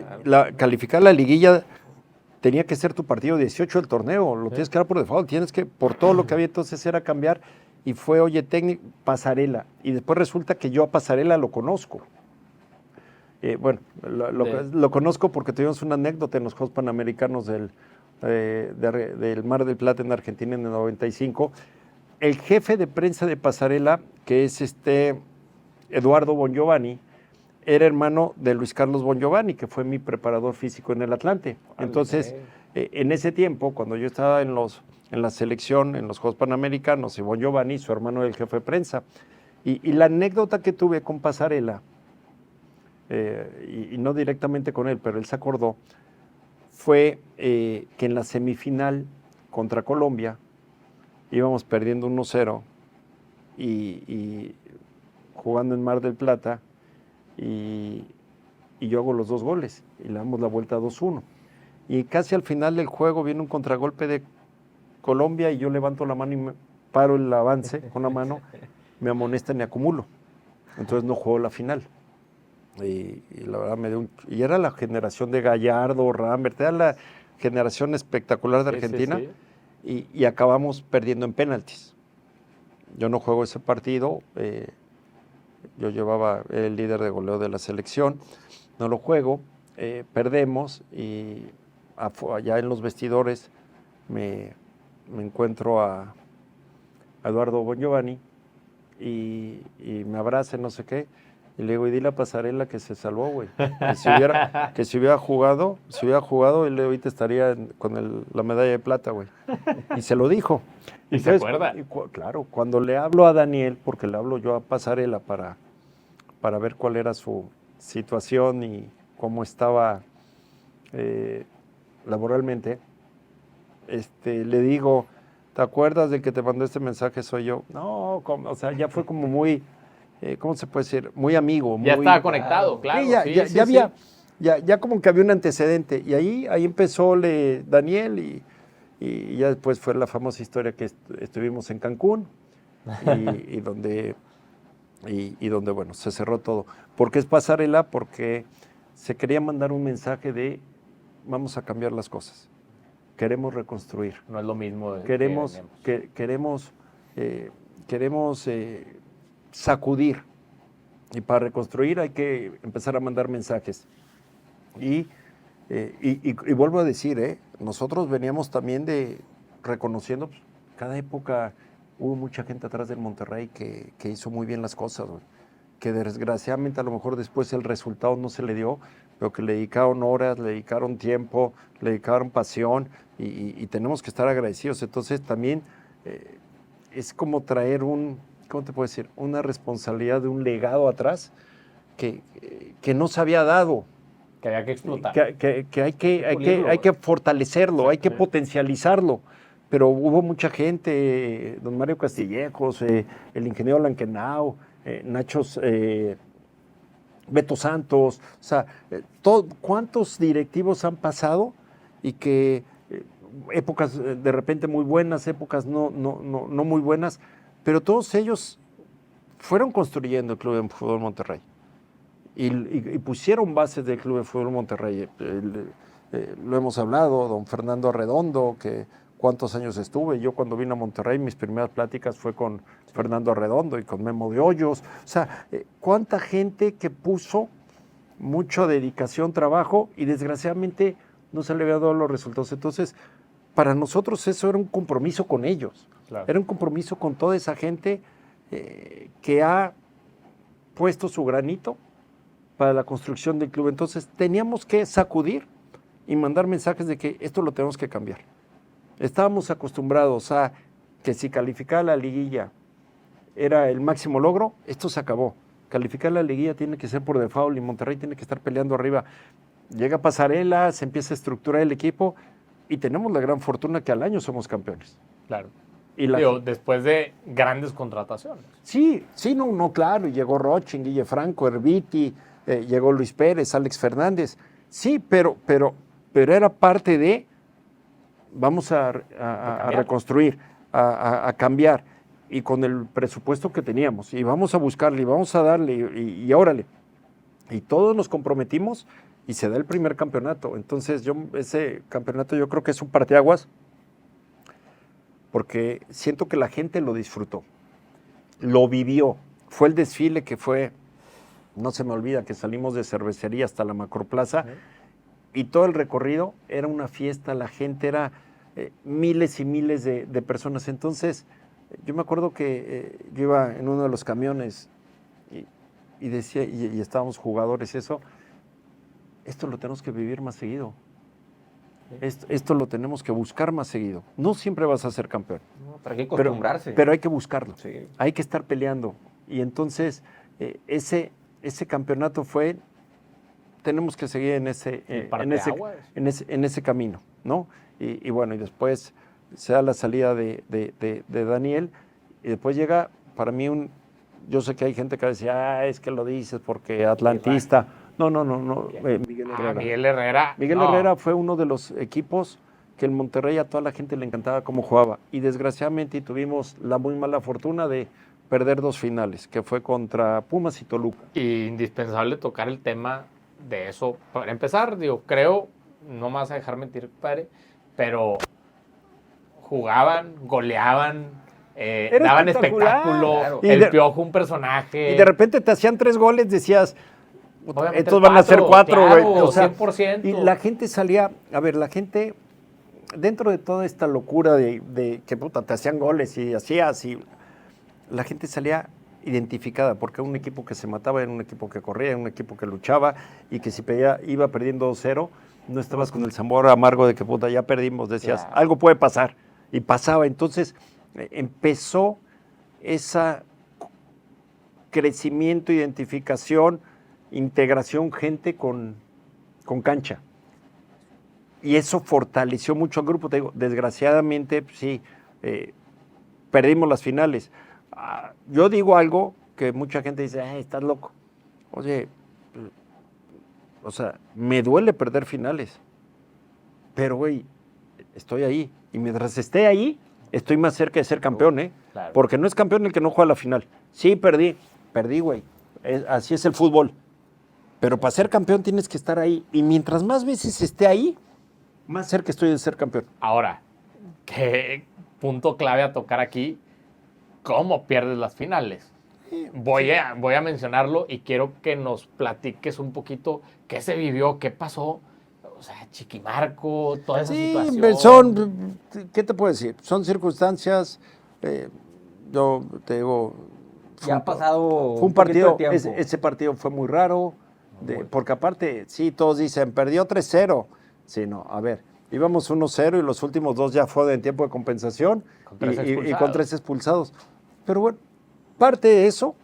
Calificar la liguilla tenía que ser tu partido 18 del torneo, lo tienes que dar por default, tienes que, por todo lo que había entonces era cambiar, y fue, oye, técnico, Pasarela, y después resulta que yo a Pasarela lo conozco. Bueno, lo conozco porque tuvimos una anécdota en los Juegos Panamericanos del Mar del Plata en Argentina en el 95. El jefe de prensa de Pasarela, que es Eduardo Bongiovanni, era hermano de Luis Carlos Bongiovanni, que fue mi preparador físico en el Atlante. Entonces, en ese tiempo, cuando yo estaba en la selección, en los Juegos Panamericanos, y Bongiovanni, su hermano era el jefe de prensa. Y la anécdota que tuve con Pasarela, y no directamente con él, pero él se acordó, fue que en la semifinal contra Colombia íbamos perdiendo 1-0 y jugando en Mar del Plata, y yo hago los 2 goles y le damos la vuelta 2-1. Y casi al final del juego viene un contragolpe de Colombia y yo levanto la mano y me paro el avance con la mano, me amonestan y acumulo. Entonces no juego la final. Y la verdad y era la generación de Gallardo, Rambert, era la generación espectacular de Argentina. Sí. Y acabamos perdiendo en penaltis. Yo no juego ese partido, yo llevaba el líder de goleo de la selección, no lo juego, perdemos y allá en los vestidores me encuentro a Eduardo Bongiovanni y me abraza, no sé qué, y le digo, y dile a Pasarela que se salvó, güey. Que si hubiera jugado, él ahorita estaría con la medalla de plata, güey. Y se lo dijo. ¿Y se acuerda? Claro, cuando le hablo a Daniel, porque le hablo yo a Pasarela para ver cuál era su situación y cómo estaba laboralmente, le digo, ¿te acuerdas del que te mandó este mensaje? Soy yo. No, o sea, ya fue como muy, ¿cómo se puede decir? Muy amigo. Ya muy, estaba conectado, claro. Sí, ya había, ya como que había un antecedente. Y ahí empezó Daniel y ya después fue la famosa historia que estuvimos en Cancún y donde, bueno, se cerró todo. ¿Por qué es pasarela? Porque se quería mandar un mensaje de vamos a cambiar las cosas. Queremos reconstruir. No es lo mismo. Queremos sacudir. Y para reconstruir hay que empezar a mandar mensajes. Y vuelvo a decir, nosotros veníamos también reconociendo, pues, cada época hubo mucha gente atrás del Monterrey que hizo muy bien las cosas, güey, que desgraciadamente a lo mejor después el resultado no se le dio, pero que le dedicaron horas, le dedicaron tiempo, le dedicaron pasión y tenemos que estar agradecidos. Entonces también es como traer ¿cómo te puedo decir? Una responsabilidad de un legado atrás que no se había dado. Que había que explotar. Que hay que fortalecerlo, hay que potencializarlo. Pero hubo mucha gente, don Mario Castillejos, el ingeniero Lankenau, Nachos, Beto Santos, o sea, ¿cuántos directivos han pasado y que épocas de repente muy buenas, épocas no muy buenas, pero todos ellos fueron construyendo el Club de Fútbol Monterrey y pusieron bases del Club de Fútbol Monterrey. Lo hemos hablado, don Fernando Arredondo, que cuántos años estuve. Yo cuando vine a Monterrey, mis primeras pláticas fue con Fernando Arredondo y con Memo de Hoyos. O sea, cuánta gente que puso mucha dedicación, trabajo y desgraciadamente no se le había dado los resultados. Entonces, para nosotros eso era un compromiso con ellos. Claro. Era un compromiso con toda esa gente que ha puesto su granito para la construcción del club. Entonces, teníamos que sacudir y mandar mensajes de que esto lo tenemos que cambiar. Estábamos acostumbrados a que si calificar la liguilla era el máximo logro, esto se acabó. Calificar la liguilla tiene que ser por default y Monterrey tiene que estar peleando arriba. Llega Pasarela, se empieza a estructurar el equipo y tenemos la gran fortuna que al año somos campeones. Claro. Y después de grandes contrataciones. Sí, no, claro. Llegó Rochin, Guille Franco, Herbiti, llegó Luis Pérez, Alex Fernández. Sí, pero era parte de vamos a reconstruir, a cambiar, y con el presupuesto que teníamos, y vamos a buscarle, y vamos a darle, y órale. Y todos nos comprometimos, y se da el primer campeonato. Entonces, ese campeonato yo creo que es un parteaguas, porque siento que la gente lo disfrutó, lo vivió. Fue el desfile que fue, no se me olvida, que salimos de cervecería hasta la Macroplaza, y todo el recorrido era una fiesta, la gente era miles y miles de personas. Entonces, yo me acuerdo que yo iba en uno de los camiones y decía, y estábamos jugadores, esto lo tenemos que vivir más seguido. Esto lo tenemos que buscar más seguido. No siempre vas a ser campeón. No, pero hay que acostumbrarse. Pero hay que buscarlo. Sí. Hay que estar peleando. Y entonces, ese campeonato fue, tenemos que seguir en ese camino, ¿no? Y bueno, y después se da la salida de Daniel, y después llega, para mí, yo sé que hay gente que decía, es que lo dices porque atlantista. No. Miguel Herrera. Miguel Herrera fue uno de los equipos que el Monterrey a toda la gente le encantaba cómo jugaba. Y desgraciadamente tuvimos la muy mala fortuna de perder 2 finales, que fue contra Pumas y Toluca. Y indispensable tocar el tema de eso. Para empezar, creo, no me vas a dejar mentir, padre, pero jugaban, goleaban, daban espectáculo, claro. El Piojo un personaje. Y de repente te hacían 3 goles, decías, estos van a ser 4, güey. Claro, o sea, 100%. Y la gente salía, la gente, dentro de toda esta locura de que te hacían goles y hacías, y la gente salía identificada, porque era un equipo que se mataba, era un equipo que corría, era un equipo que luchaba, y que si iba perdiendo 2-0, no estabas con el sabor amargo de que ya perdimos, decías, claro, algo puede pasar, y pasaba. Entonces empezó ese crecimiento, identificación, integración, gente con cancha. Y eso fortaleció mucho al grupo. Te digo, desgraciadamente, sí, perdimos las finales. Yo digo algo que mucha gente dice, estás loco. Oye, o sea, me duele perder finales, pero güey, estoy ahí. Y mientras esté ahí, estoy más cerca de ser campeón, ¿eh? Claro. Porque no es campeón el que no juega la final. Sí, perdí, güey. Así es el fútbol. Pero para ser campeón tienes que estar ahí. Y mientras más veces esté ahí, más cerca estoy de ser campeón. Ahora, qué punto clave a tocar aquí, ¿cómo pierdes las finales? Voy a mencionarlo y quiero que nos platiques un poquito qué se vivió, qué pasó. O sea, Chiquimarco, toda esa situación. ¿Qué te puedo decir? Son circunstancias, yo te digo... Ya ha pasado fue un poquito de partido, tiempo. ese partido fue muy raro, porque aparte, sí, todos dicen, perdió 3-0. Sí, no, a ver, íbamos 1-0 y los últimos 2 ya fue en tiempo de compensación y con 3 expulsados. Pero bueno, parte de eso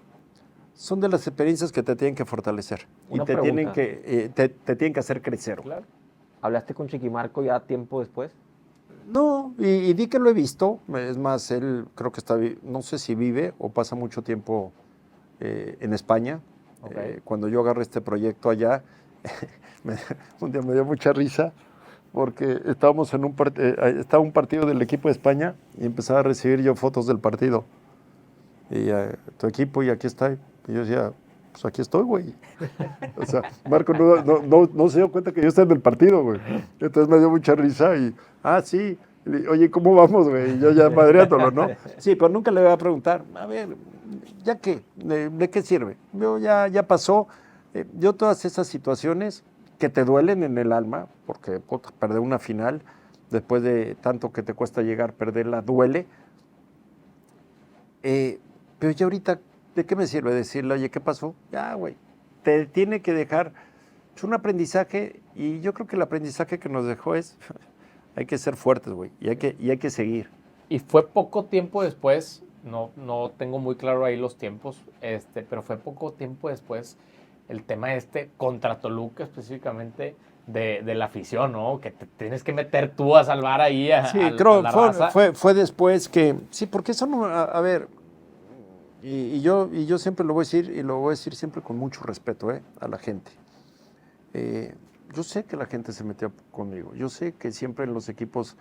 son de las experiencias que te tienen que fortalecer y te tienen que hacer crecer. Claro. ¿Hablaste con Chiquimarco ya tiempo después? No, y di que lo he visto. Es más, él creo que está, no sé si vive o pasa mucho tiempo en España. Okay. Cuando yo agarré este proyecto allá, un día me dio mucha risa porque estábamos en estaba un partido del equipo de España y empezaba a recibir yo fotos del partido. Y tu equipo, y aquí está. Y yo decía, pues aquí estoy, güey. O sea, Marco no se dio cuenta que yo estaba en el partido, güey. Entonces me dio mucha risa y, sí. Oye, ¿cómo vamos, güey? Y yo ya madreándolo, ¿no? Sí, pero nunca le voy a preguntar, a ver, ¿ya qué? ¿De qué sirve? Yo ya pasó. Yo todas esas situaciones que te duelen en el alma, porque perder una final, después de tanto que te cuesta llegar, perderla duele. Pero ya ahorita, ¿de qué me sirve decirle, oye, qué pasó? Ya, güey, te tiene que dejar un aprendizaje, y yo creo que el aprendizaje que nos dejó es, hay que ser fuertes, güey, y hay que seguir. Y fue poco tiempo después, no tengo muy claro ahí los tiempos, pero fue poco tiempo después el tema contra Toluca específicamente de la afición, ¿no? Que te tienes que meter tú a salvar ahí a la raza. Fue después que, sí, porque eso no, a ver, y yo siempre lo voy a decir, y lo voy a decir siempre con mucho respeto, a la gente. Yo sé que la gente se metió conmigo, yo sé que siempre en los equipos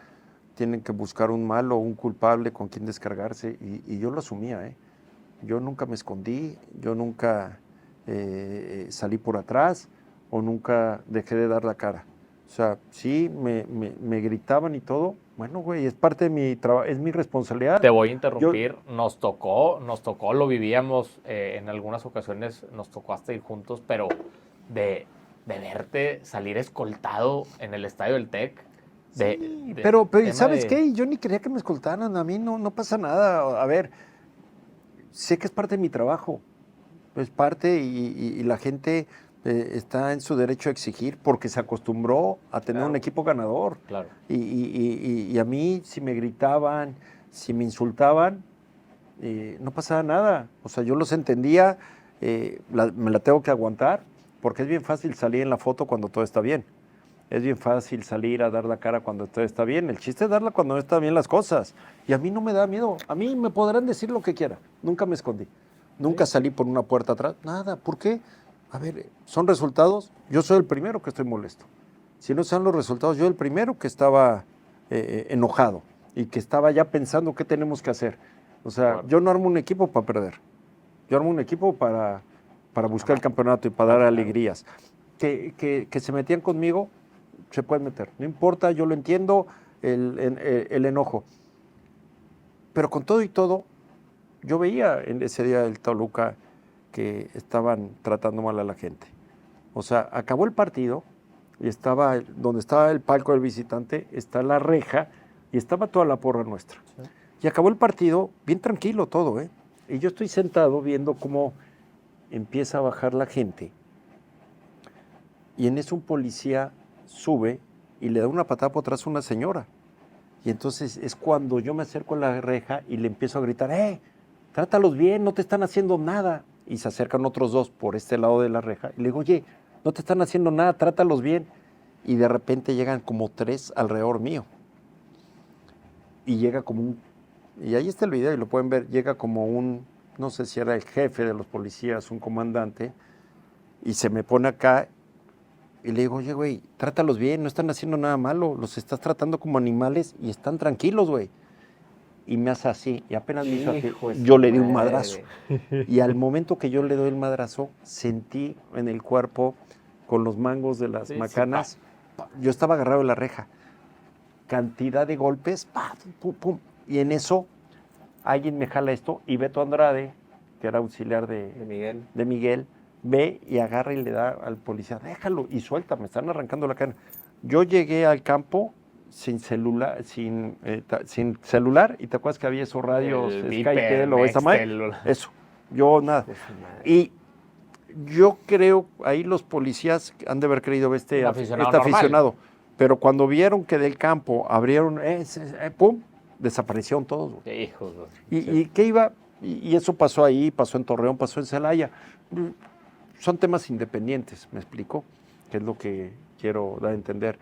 tienen que buscar un malo o un culpable con quien descargarse, y yo lo asumía, Yo nunca me escondí, yo nunca salí por atrás, o nunca dejé de dar la cara. O sea, sí, me gritaban y todo. Bueno, güey, es parte de mi trabajo, es mi responsabilidad. Te voy a interrumpir. Nos tocó, lo vivíamos en algunas ocasiones, nos tocó hasta ir juntos, pero de verte salir escoltado en el estadio del TEC. Pero ¿sabes qué? Yo ni quería que me escoltaran, a mí no pasa nada. A ver, sé que es parte de mi trabajo, es parte, y la gente está en su derecho a exigir porque se acostumbró a tener un equipo ganador. Claro. Y a mí, si me gritaban, si me insultaban, no pasaba nada. O sea, yo los entendía, me la tengo que aguantar, porque es bien fácil salir en la foto cuando todo está bien. Es bien fácil salir a dar la cara cuando todo está bien. El chiste es darla cuando no están bien las cosas. Y a mí no me da miedo. A mí me podrán decir lo que quiera. Nunca me escondí. Nunca salí por una puerta atrás. Nada. ¿Por qué? A ver, son resultados. Yo soy el primero que estoy molesto. Si no sean los resultados, yo el primero que estaba enojado y que estaba ya pensando qué tenemos que hacer. O sea, claro, yo no armo un equipo para perder. Yo armo un equipo para buscar el campeonato y para dar alegrías. Que se metían conmigo, se pueden meter. No importa, yo lo entiendo, el enojo. Pero con todo y todo, yo veía en ese día del Toluca que estaban tratando mal a la gente. O sea, acabó el partido y donde estaba el palco del visitante, está la reja y estaba toda la porra nuestra. Sí. Y acabó el partido bien tranquilo todo, Y yo estoy sentado viendo cómo empieza a bajar la gente. Y en eso un policía sube y le da una patada por atrás a una señora. Y entonces es cuando yo me acerco a la reja y le empiezo a gritar, trátalos bien, no te están haciendo nada. Y se acercan otros dos por este lado de la reja. Y le digo, oye, no te están haciendo nada, trátalos bien. Y de repente llegan como 3 alrededor mío. Y llega como Y ahí está el video y lo pueden ver. Llega como no sé si era el jefe de los policías, un comandante, y se me pone acá y le digo, oye, güey, trátalos bien, no están haciendo nada malo, los estás tratando como animales y están tranquilos, güey. Y me hace así, y apenas me hizo así, Hijo de yo su le di un madre. madrazo. Y al momento que yo le doy el madrazo, sentí en el cuerpo, con los mangos de las Sí, macanas, yo estaba agarrado de la reja. Cantidad de golpes, ¡pam! Pum, pum. Y en eso, alguien me jala esto, y Beto Andrade, que era auxiliar De Miguel. de Miguel, ve y agarra y le da al policía, déjalo y suelta, me están arrancando la cara. Yo llegué al campo sin celular, sin celular, y te acuerdas que había esos radios El Viper, Skytel o esa madre. Nextel. Eso, yo nada. De su madre. Y yo creo, ahí los policías han de haber creído Un este aficionado normal. aficionado, pero cuando vieron que del campo abrieron, pum, desaparecieron todos, güey. Qué hijos, güey. ¿Y qué iba? Y eso pasó ahí, pasó en Torreón, pasó en Celaya. Son temas independientes, ¿me explico? Que es lo que quiero dar a entender.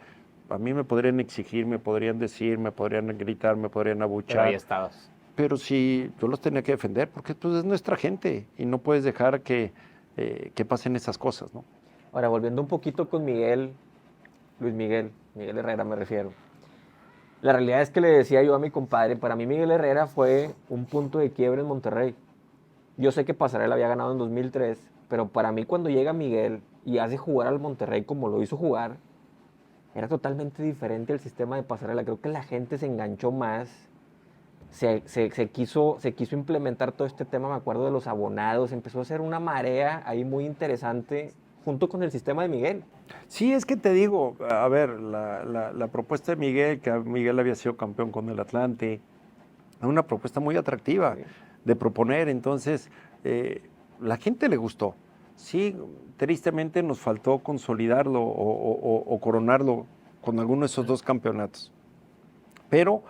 A mí me podrían exigir, me podrían decir, me podrían gritar, me podrían Pero abuchar. ahí estabas. Pero sí, yo los tenía que defender porque pues, es nuestra gente y no puedes dejar que pasen esas cosas, ¿no? Ahora, volviendo un poquito con Miguel Herrera me refiero. La realidad es que le decía yo a mi compadre, para mí Miguel Herrera fue un punto de quiebre en Monterrey. Yo sé que Pasarela había ganado en 2003, pero para mí cuando llega Miguel y hace jugar al Monterrey como lo hizo jugar, era totalmente diferente el sistema de Pasarela. Creo que la gente se enganchó más, se quiso implementar todo este tema, me acuerdo de los abonados, empezó a ser una marea ahí muy interesante junto con el sistema de Miguel. Sí, es que te digo, a ver, la propuesta de Miguel, que Miguel había sido campeón con el Atlante, es una propuesta muy atractiva de proponer, entonces la gente le gustó. Sí, tristemente nos faltó consolidarlo o coronarlo con alguno de esos dos campeonatos. Pero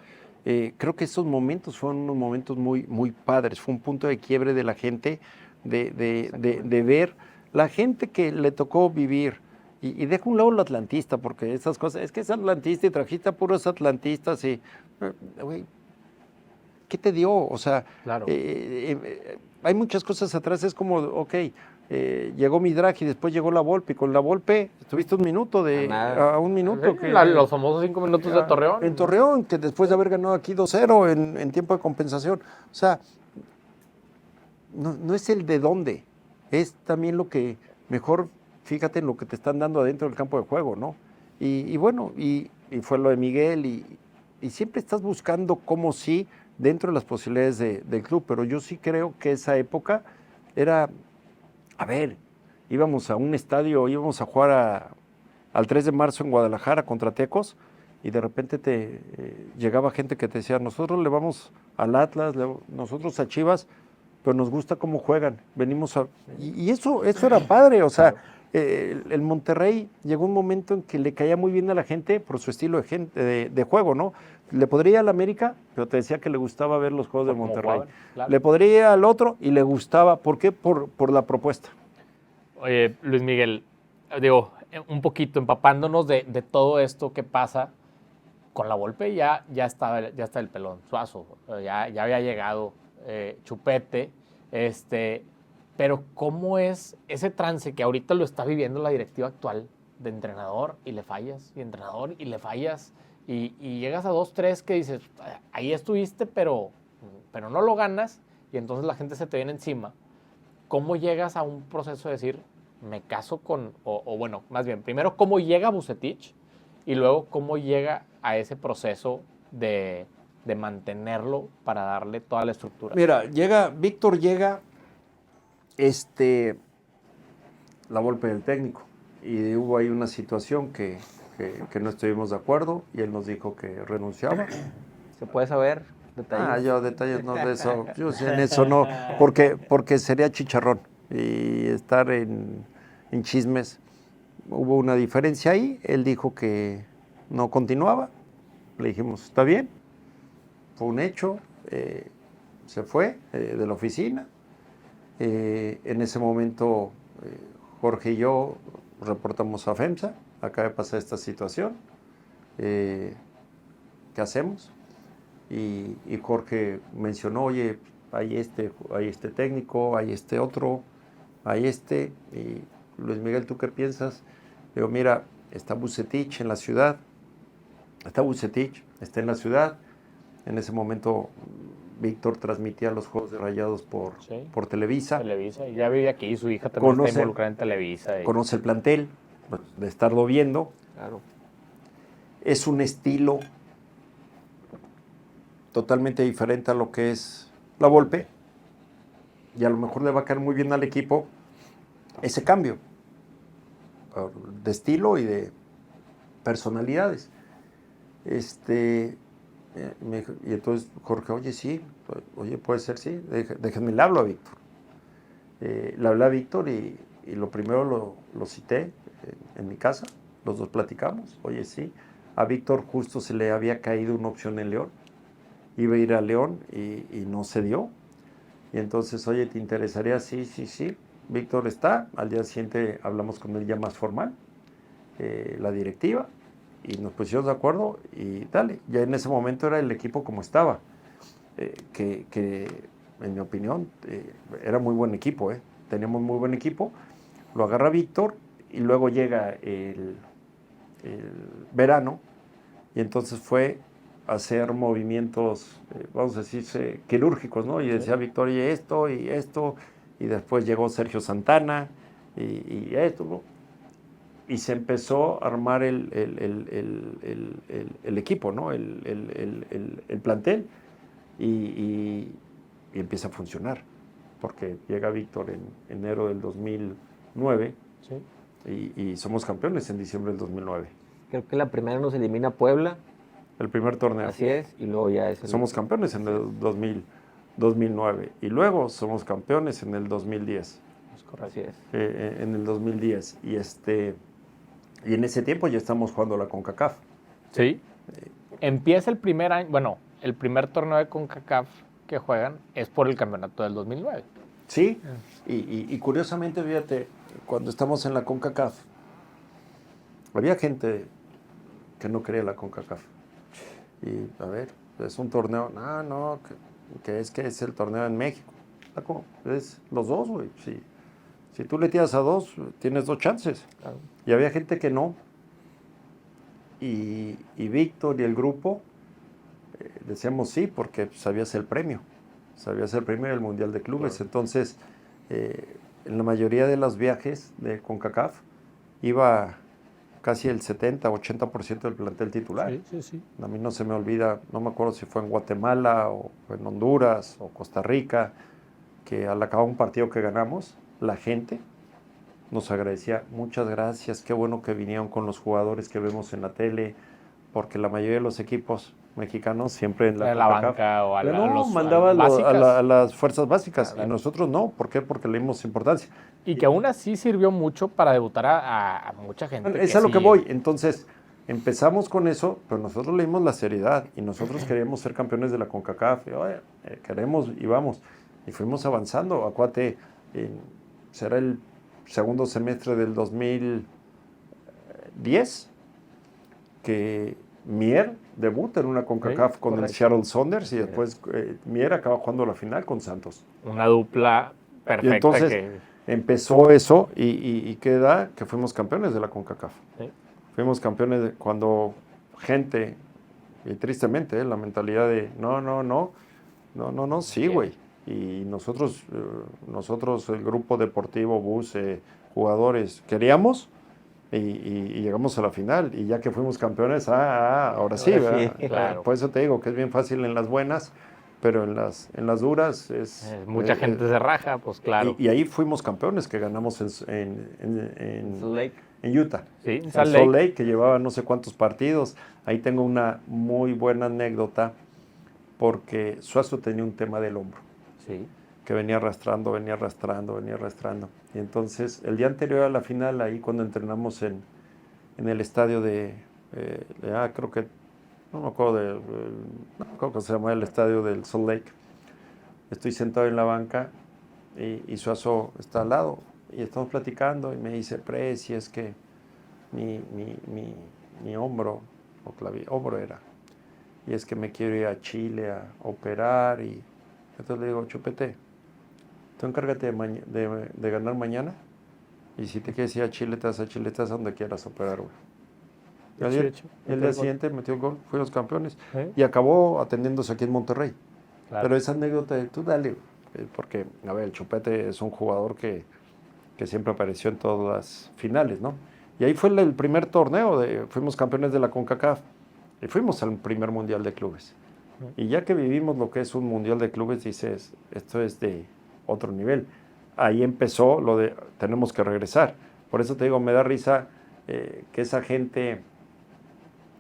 creo que esos momentos fueron unos momentos muy, muy padres. Fue un punto de quiebre de la gente, de ver la gente que le tocó vivir. Y deja un lado lo atlantista, porque esas cosas, es que es atlantista y trajiste a puros atlantistas y, güey, ¿qué te dio? O sea, Claro. hay muchas cosas atrás, es como, ok, llegó Midrag y después llegó la Volpe, y con la Volpe estuviste un minuto Nada. a un minuto. Sí, los famosos 5 minutos de Torreón. En Torreón, que después de haber ganado aquí 2-0 en tiempo de compensación. O sea, no es el de dónde, es también lo que mejor, fíjate en lo que te están dando adentro del campo de juego, ¿no? Y bueno, y fue lo de Miguel, y siempre estás buscando cómo sí, dentro de las posibilidades del club, pero yo sí creo que esa época era, a ver, íbamos a un estadio, íbamos a jugar al 3 de marzo en Guadalajara contra Tecos, y de repente llegaba gente que te decía, nosotros le vamos al Atlas, nosotros a Chivas, pero nos gusta cómo juegan, venimos a... Y eso era padre, o sea, el Monterrey llegó un momento en que le caía muy bien a la gente por su estilo de juego, ¿no? Le podría ir al América, pero te decía que le gustaba ver los juegos de Como Monterrey. jugaban, claro. Le podría ir al otro y le gustaba, ¿por qué? Por la propuesta. Oye, Luis Miguel, digo, un poquito empapándonos de todo esto que pasa con la Volpe, ya está el pelón, Suazo, ya había llegado Chupete, pero ¿cómo es ese trance que ahorita lo está viviendo la directiva actual de entrenador y le fallas, y entrenador y le fallas, y llegas a 2-3 que dices, ahí estuviste, pero no lo ganas, y entonces la gente se te viene encima? ¿Cómo llegas a un proceso de decir, me caso con, o bueno, más bien, primero, cómo llega Vucetich, y luego cómo llega a ese proceso de mantenerlo para darle toda la estructura? Mira, Víctor llega, la Volpe del técnico, y hubo ahí una situación que no estuvimos de acuerdo, y él nos dijo que renunciaba. ¿Se puede saber detalles? Yo detalles no de eso, yo en eso no, porque sería chicharrón, y estar en chismes. Hubo una diferencia ahí, él dijo que no continuaba, le dijimos, está bien, fue un hecho, se fue de la oficina. En ese momento Jorge y yo reportamos a FEMSA, acaba de pasar esta situación, ¿qué hacemos? y Jorge mencionó, oye, hay este técnico, hay este otro, hay este, y Luis Miguel, ¿tú qué piensas? Digo, mira, está Vucetich en la ciudad, está en la ciudad. En ese momento Víctor transmitía los juegos de Rayados por Televisa. Televisa, y ya vive aquí, su hija también está involucrada en Televisa. Conoce el plantel, de estarlo viendo. Claro. Es un estilo totalmente diferente a lo que es la Volpe, y a lo mejor le va a caer muy bien al equipo ese cambio de estilo y de personalidades. Y entonces Jorge, oye, sí, puede ser, sí, déjenme le hablo a Víctor. Le hablé a Víctor y lo primero lo cité en mi casa, los dos platicamos, oye, sí. A Víctor justo se le había caído una opción en León, iba a ir a León y no se dio. Y entonces, oye, ¿te interesaría? Sí. Víctor está. Al día siguiente hablamos con él ya más formal, la directiva, y nos pusimos de acuerdo y dale. Ya en ese momento era el equipo como estaba, que en mi opinión era muy buen equipo. Teníamos muy buen equipo. Lo agarra Víctor y luego llega el verano y entonces fue hacer movimientos, vamos a decir, quirúrgicos, ¿no? Y decía Víctor, y esto, y después llegó Sergio Santana, y esto, ¿no? Y se empezó a armar el equipo, ¿no? El plantel, y empieza a funcionar, porque llega Víctor en enero del 2009, y somos campeones en diciembre del 2009. Creo que la primera nos elimina Puebla. El primer torneo. Así es, y luego ya es... Somos campeones en el 2009 y luego somos campeones en el 2010. Así es. En el 2010. Y en ese tiempo ya estamos jugando la CONCACAF. Sí. Empieza el primer año, bueno, el primer torneo de CONCACAF que juegan es por el campeonato del 2009. Sí, y curiosamente, fíjate, cuando estamos en la CONCACAF, había gente que no quería la CONCACAF. Y a ver, es un torneo, que es el torneo en México. Es los dos, güey. Si tú le tiras a dos, tienes dos chances. Claro. Y había gente que no. Y Víctor y el grupo decíamos sí, porque sabías el premio. Sabías el premio del Mundial de Clubes. Claro. Entonces, en la mayoría de los viajes de CONCACAF iba casi el 70-80% del plantel titular. Sí. A mí no se me olvida, no me acuerdo si fue en Guatemala o en Honduras o Costa Rica, que al acabar un partido que ganamos, la gente nos agradecía, muchas gracias, qué bueno que vinieron con los jugadores que vemos en la tele, porque la mayoría de los equipos mexicanos siempre en la banca o mandaba a las fuerzas básicas, y nosotros no. ¿Por qué? Porque le dimos importancia. Y que aún así sirvió mucho para debutar a mucha gente. Es a lo que voy. Entonces, empezamos con eso, pero nosotros le dimos la seriedad y nosotros queríamos ser campeones de la CONCACAF. Queremos y vamos. Y fuimos avanzando. Acuérdate, será el segundo semestre del 2010 que Mier debuta en una CONCACAF con el Seattle Sounders, y después Mier acaba jugando la final con Santos. Una dupla perfecta. Y entonces empezó eso y queda que fuimos campeones de la CONCACAF. Sí. Fuimos campeones cuando gente, y tristemente, la mentalidad de no, sí, güey. Y nosotros, el grupo deportivo, bus, jugadores, queríamos. Y llegamos a la final, y ya que fuimos campeones, ahora sí, ¿verdad? Claro. Por eso te digo que es bien fácil en las buenas, pero en las duras mucha gente se raja, pues claro. Y ahí fuimos campeones, que ganamos en Utah. Sí, en Salt Lake, que llevaba no sé cuántos partidos. Ahí tengo una muy buena anécdota, porque Suazo tenía un tema del hombro. Sí. Que venía arrastrando. Y entonces, el día anterior a la final, ahí cuando entrenamos en el estadio creo que, no me acuerdo creo que se llama el estadio del Salt Lake. Estoy sentado en la banca y Suazo está al lado, y estamos platicando, y me dice, Presi, es que mi hombro, hombro era, y es que me quiero ir a Chile a operar. Y entonces le digo, Chupete, tú encárgate de ganar mañana, y si te quieres ir a Chile, te vas a Chile, te vas a donde quieras operar, güey. Y el día siguiente metió el gol, fuimos campeones. Y acabó atendiéndose aquí en Monterrey. Claro. Pero esa anécdota, tú dale, porque, a ver, el Chupete es un jugador que siempre apareció en todas las finales, ¿no? Y ahí fue el primer torneo, fuimos campeones de la CONCACAF, y fuimos al primer Mundial de Clubes. Y ya que vivimos lo que es un Mundial de Clubes, dices, esto es de otro nivel. Ahí empezó lo de, tenemos que regresar. Por eso te digo, me da risa que esa gente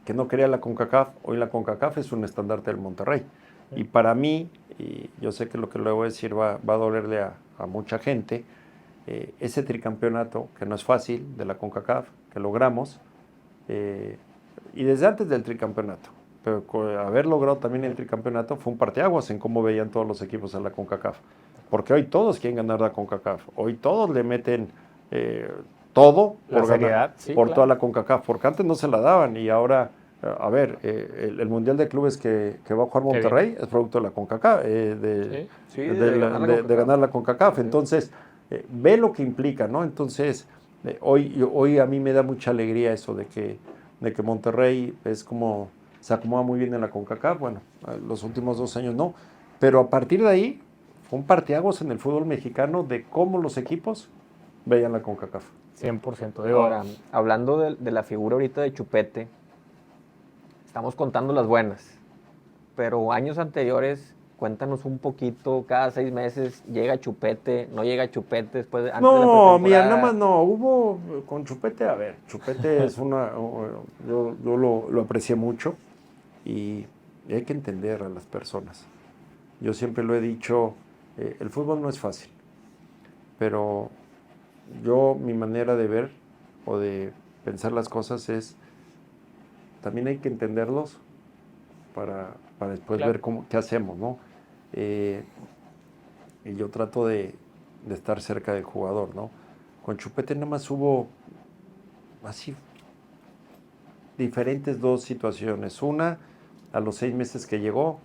que no quería la CONCACAF, hoy la CONCACAF es un estandarte del Monterrey. Y para mí, y yo sé que lo que le voy a decir va a dolerle a mucha gente, ese tricampeonato, que no es fácil, de la CONCACAF, que logramos, y desde antes del tricampeonato, pero haber logrado también el tricampeonato fue un parteaguas en cómo veían todos los equipos a la CONCACAF. Porque hoy todos quieren ganar la CONCACAF, hoy todos le meten todo por ganar, sí, por toda la CONCACAF, porque antes no se la daban, y ahora, a ver, el Mundial de Clubes que va a jugar Monterrey es producto de la CONCACAF, de ganar la CONCACAF. Sí. Entonces, ve lo que implica, ¿no? Entonces, hoy a mí me da mucha alegría eso de que Monterrey es como, se acomoda muy bien en la CONCACAF. Bueno, los últimos 2 años no, pero a partir de ahí fue un parteaguas en el fútbol mexicano de cómo los equipos veían la CONCACAF. 100%. Ahora, hablando de la figura ahorita de Chupete, estamos contando las buenas, pero años anteriores, cuéntanos un poquito, cada 6 meses llega Chupete, no llega Chupete después de, antes de la pretemporada. No, mira, nada más no, hubo con Chupete, a ver, Chupete es yo lo aprecié mucho, y hay que entender a las personas. Yo siempre lo he dicho, el fútbol no es fácil, pero mi manera de ver o de pensar las cosas es, también hay que entenderlos para después ver qué hacemos, ¿no? Y yo trato de estar cerca del jugador, ¿no? Con Chupete nada más hubo así diferentes 2 situaciones. Una, a los 6 meses que llegó,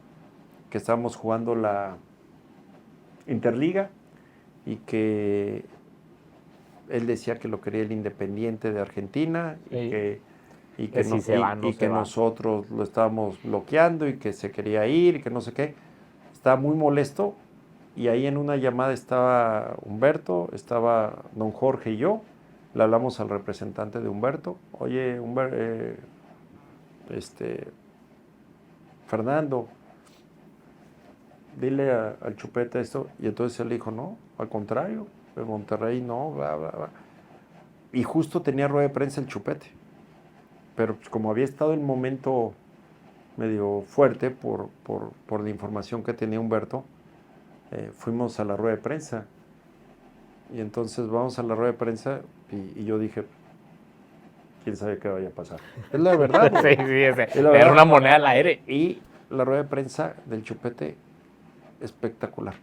que estábamos jugando la Interliga, y que él decía que lo quería el Independiente de Argentina, sí. y que nosotros lo estábamos bloqueando, y que se quería ir, y que no sé qué. Estaba muy molesto, y ahí en una llamada estaba Humberto, estaba don Jorge y yo. Le hablamos al representante de Humberto. Oye, Fernando, dile al Chupete esto. Y entonces él dijo, no, al contrario, de Monterrey no, bla, bla, bla. Y justo tenía rueda de prensa el Chupete. Pero pues, como había estado en un momento medio fuerte por la información que tenía Humberto, fuimos a la rueda de prensa. Y entonces vamos a la rueda de prensa, y yo dije, quién sabe qué vaya a pasar. Es la verdad. Sí, era una moneda al aire. Y la rueda de prensa del Chupete, espectacular.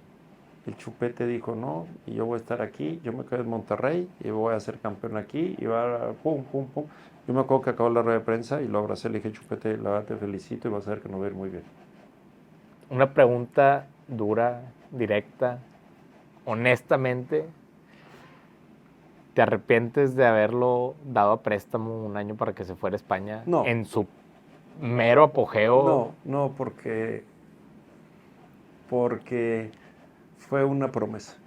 El Chupete dijo, no, y yo voy a estar aquí, yo me quedo en Monterrey, y voy a ser campeón aquí, y va, pum, pum, pum. Yo me acuerdo que acabó la rueda de prensa, y lo abracé, le dije, Chupete, la verdad te felicito, y vas a ver que nos va a ir muy bien. Una pregunta dura, directa, honestamente, ¿te arrepientes de haberlo dado a préstamo 1 año para que se fuera a España? No. En su mero apogeo. No, porque fue una promesa.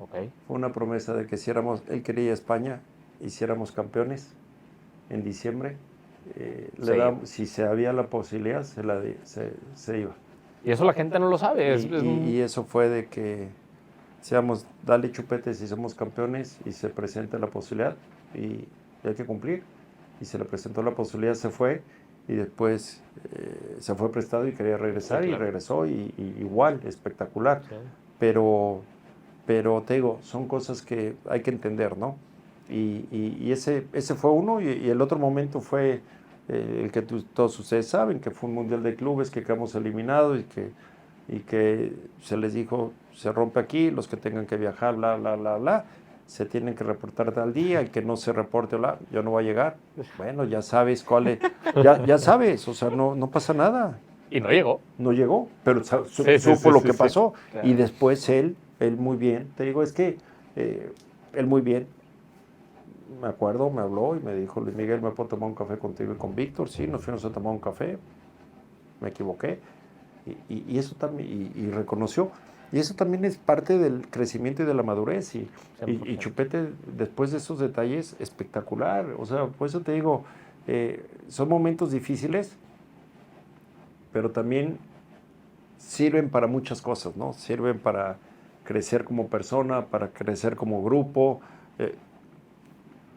Okay. Fue una promesa de que él quería ir a España, hiciéramos campeones en diciembre. Si se había la posibilidad, se iba. Y eso la gente no lo sabe. Y eso fue de que decíamos, dale Chupete si somos campeones, y se presenta la posibilidad, y hay que cumplir. Y se le presentó la posibilidad, se fue, y después se fue prestado y quería regresar, sí, claro. Y regresó, y igual, espectacular. Sí. Pero te digo, son cosas que hay que entender, ¿no? Y ese fue uno, y el otro momento fue el que todos ustedes saben, que fue un Mundial de Clubes que quedamos eliminados, y que se les dijo, se rompe aquí, los que tengan que viajar, bla, bla, bla, bla, se tienen que reportar tal día, el que no se reporte, bla, yo no voy a llegar. Bueno, ya sabes cuál es, ya sabes, o sea, no pasa nada. Y no llegó. No llegó, pero Sí, supo lo que sí. pasó. Claro. Y después él muy bien. Te digo, es que él muy bien. Me acuerdo, me habló y me dijo, Luis Miguel, ¿me puedo tomar un café contigo y con Víctor? Sí, nos fuimos a tomar un café. Me equivoqué. Y eso también, y reconoció. Y eso también es parte del crecimiento y de la madurez. Y 100%. Chupete, después de esos detalles, espectacular. O sea, por eso te digo, son momentos difíciles, pero también sirven para muchas cosas, ¿no? Sirven para crecer como persona, para crecer como grupo.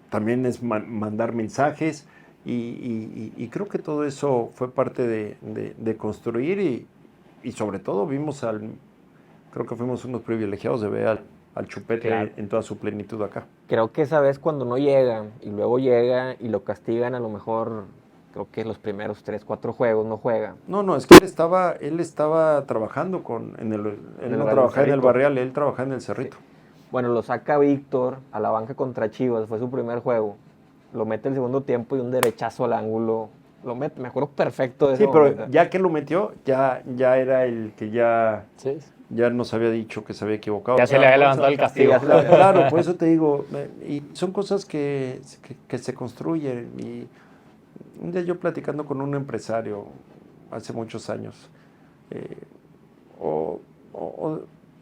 También es mandar mensajes. Y creo que todo eso fue parte de construir y sobre todo creo que fuimos unos privilegiados de ver al Chupete Claro. en toda su plenitud acá. Creo que esa vez cuando no llega y luego llega y lo castigan, a lo mejor creo que los primeros 3, 4 juegos no juega. No, es que él estaba trabajando él no trabajaba en el Cerrito. Barreal, él trabajaba en el Cerrito. Bueno, lo saca Víctor a la banca contra Chivas, fue su primer juego. Lo mete el segundo tiempo y un derechazo al ángulo. Lo mete, me acuerdo perfecto de Sí, ese pero momento. ya que lo metió, ya era el que ya nos había dicho que se había equivocado. Ya se le había levantado el castigo. ya se le había- Claro, por eso te digo, y son cosas que se construyen. Y un día yo platicando con un empresario hace muchos años, o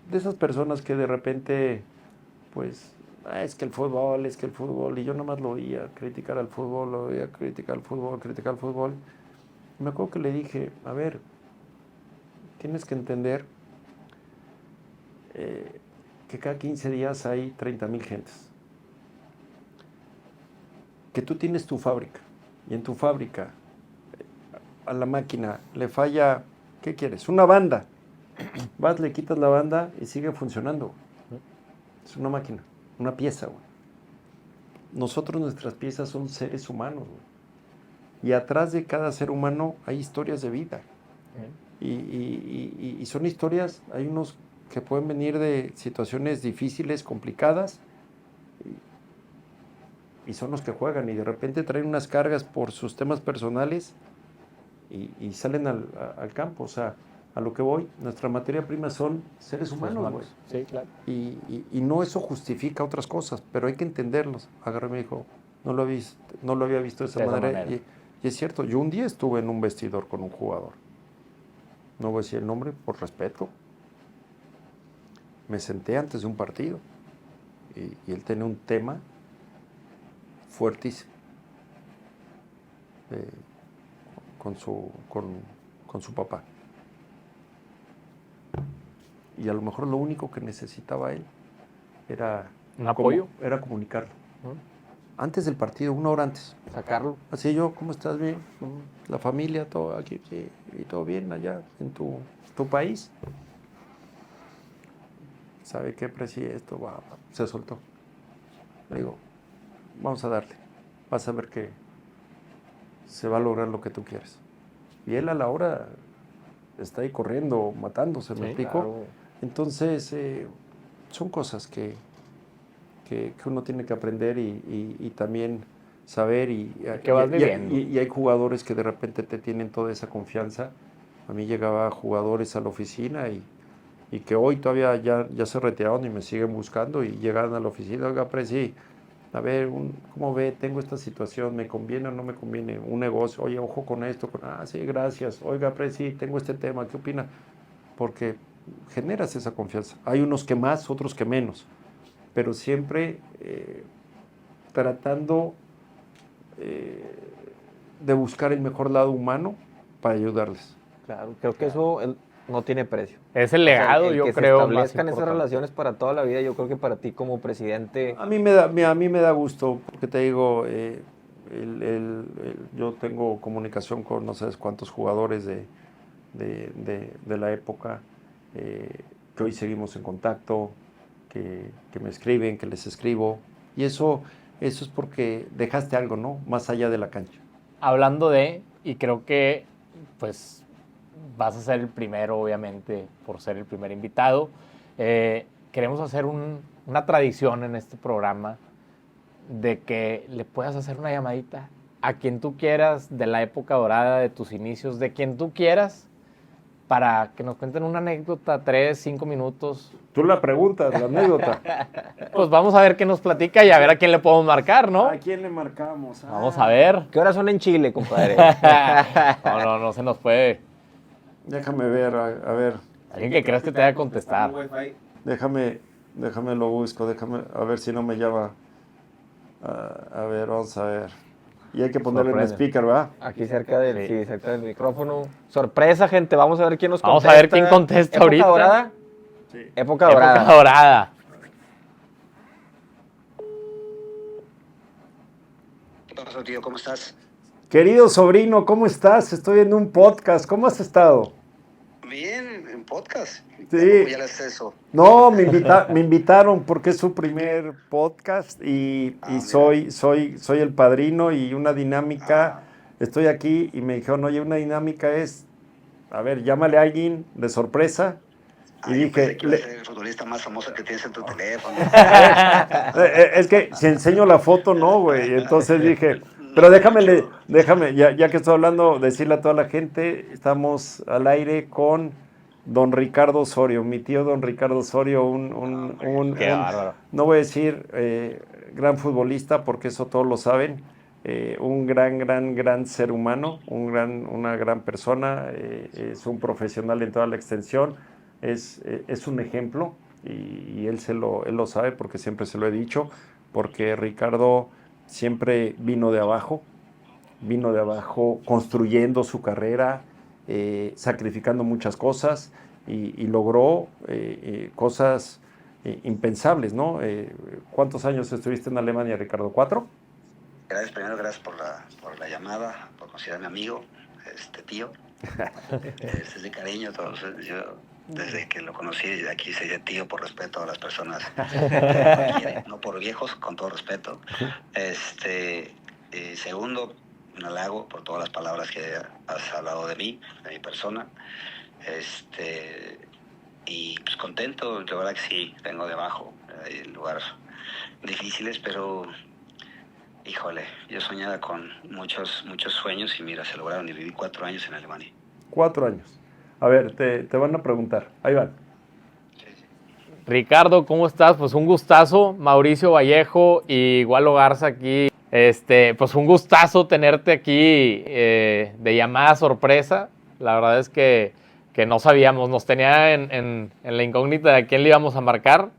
de esas personas que de repente, pues, es que el fútbol, y yo nomás lo oía criticar al fútbol, lo oía criticar al fútbol, criticar al fútbol. Y me acuerdo que le dije, a ver, tienes que entender que cada 15 días hay 30,000 gentes. Que tú tienes tu fábrica, y en tu fábrica a la máquina le falla, ¿qué quieres? Una banda. Vas, le quitas la banda y sigue funcionando. Es una máquina, una pieza, güey. Nosotros, nuestras piezas son seres humanos, güey. Y atrás de cada ser humano hay historias de vida. Y son historias, hay unos que pueden venir de situaciones difíciles, complicadas, y son los que juegan, y de repente traen unas cargas por sus temas personales y salen al campo. O sea, a lo que voy, nuestra materia prima son seres humanos, güey. Sí, claro. Y no eso justifica otras cosas, pero hay que entenderlos. Agarré y me dijo, no lo había visto de esa manera. Y es cierto, yo un día estuve en un vestidor con un jugador. No voy a decir el nombre por respeto. Me senté antes de un partido y él tenía un tema fuertísimo con su papá. Y a lo mejor lo único que necesitaba él era ¿Un apoyo? Era comunicarlo. Antes del partido, 1 hora antes. Sacarlo. Así yo, ¿cómo estás? Bien. La familia, todo aquí, sí, y todo bien allá en tu país. ¿Sabe qué, presi? Esto se soltó. Le digo, vamos a darle. Vas a ver que se va a lograr lo que tú quieres. Y él a la hora está ahí corriendo, matándose, ¿me explico? Claro. Entonces, son cosas que uno tiene que aprender y también saber. Que vas viviendo. Y hay jugadores que de repente te tienen toda esa confianza. A mí llegaba jugadores a la oficina y que hoy todavía ya se retiraron y me siguen buscando y llegan a la oficina, oiga, presi, a ver, ¿cómo ve? Tengo esta situación, ¿me conviene o no me conviene? Un negocio, oye, ojo con esto, sí, gracias, oiga, presi, tengo este tema, ¿qué opina? Porque generas esa confianza. Hay unos que más, otros que menos, pero siempre tratando de buscar el mejor lado humano para ayudarles. Claro, creo que eso no tiene precio. Es el legado, O sea, el yo que creo, se más establezcan esas importante. relaciones para toda la vida, yo creo que para ti como presidente... A mí me da gusto, porque te digo, yo tengo comunicación con no sabes cuántos jugadores de la época, que hoy seguimos en contacto, que me escriben, que les escribo, y eso es porque dejaste algo, ¿no? Más allá de la cancha. Hablando y creo que pues vas a ser el primero, obviamente, por ser el primer invitado. Queremos hacer una tradición en este programa de que le puedas hacer una llamadita a quien tú quieras, de la época dorada, de tus inicios, de quien tú quieras, para que nos cuenten una anécdota, 3, 5 minutos. Tú la preguntas, la anécdota. Pues vamos a ver qué nos platica y a ver a quién le podemos marcar, ¿no? ¿A quién le marcamos? Vamos a ver. ¿Qué horas son en Chile, compadre? No se nos puede. Déjame ver, a ver. Alguien que creas que te vaya a contestar. Déjame lo busco, a ver si no me llama. A ver, vamos a ver. Y hay que ponerle en el Sorprende. speaker, ¿verdad? Aquí cerca cerca del micrófono. Sorpresa, gente. Vamos a ver quién nos Vamos contesta. a ver quién contesta ¿Época ahorita. Dorada? Sí. Época dorada. Época dorada. ¿Qué pasó, tío? ¿Cómo estás? Querido sobrino, ¿cómo estás? Estoy en un podcast. ¿Cómo has estado? Bien, en podcast. Sí. Ya le haces eso. No, me invitaron porque es su primer podcast y Mira. soy el padrino y una dinámica. Estoy aquí y me dijeron, oye, una dinámica es, a ver, llámale a alguien de sorpresa. Y Yo dije, pensé que iba a ser el futbolista más famoso que tienes en tu teléfono. es que si enseño la foto, no, güey. Entonces dije, pero déjame, ya que estoy hablando, decirle a toda la gente, estamos al aire con don Ricardo Osorio, mi tío don Ricardo Osorio, Qué bárbaro. no voy a decir gran futbolista, porque eso todos lo saben, un gran ser humano, una gran persona, es un profesional en toda la extensión, es un ejemplo, y él lo sabe porque siempre se lo he dicho, porque Ricardo siempre vino de abajo construyendo su carrera, sacrificando muchas cosas y logró cosas impensables, ¿no? ¿Cuántos años estuviste en Alemania, Ricardo? ¿4? Gracias, primero, gracias por la llamada, por considerarme amigo, tío. Es de cariño, todos. Yo, desde que lo conocí, desde aquí sería tío por respeto a las personas que quieren, no por viejos, con todo respeto. Segundo, un halago por todas las palabras que has hablado de mí, de mi persona. Y pues contento, la verdad que sí, vengo de abajo, hay lugares difíciles, pero híjole, yo soñaba con muchos sueños y mira, se lograron y viví 4 años en Alemania. 4 años. A ver, te van a preguntar. Ahí van. Ricardo, ¿cómo estás? Pues un gustazo. Mauricio Vallejo y Gualo Garza aquí. Pues un gustazo tenerte aquí de llamada sorpresa. La verdad es que no sabíamos, nos tenía en la incógnita de a quién le íbamos a marcar.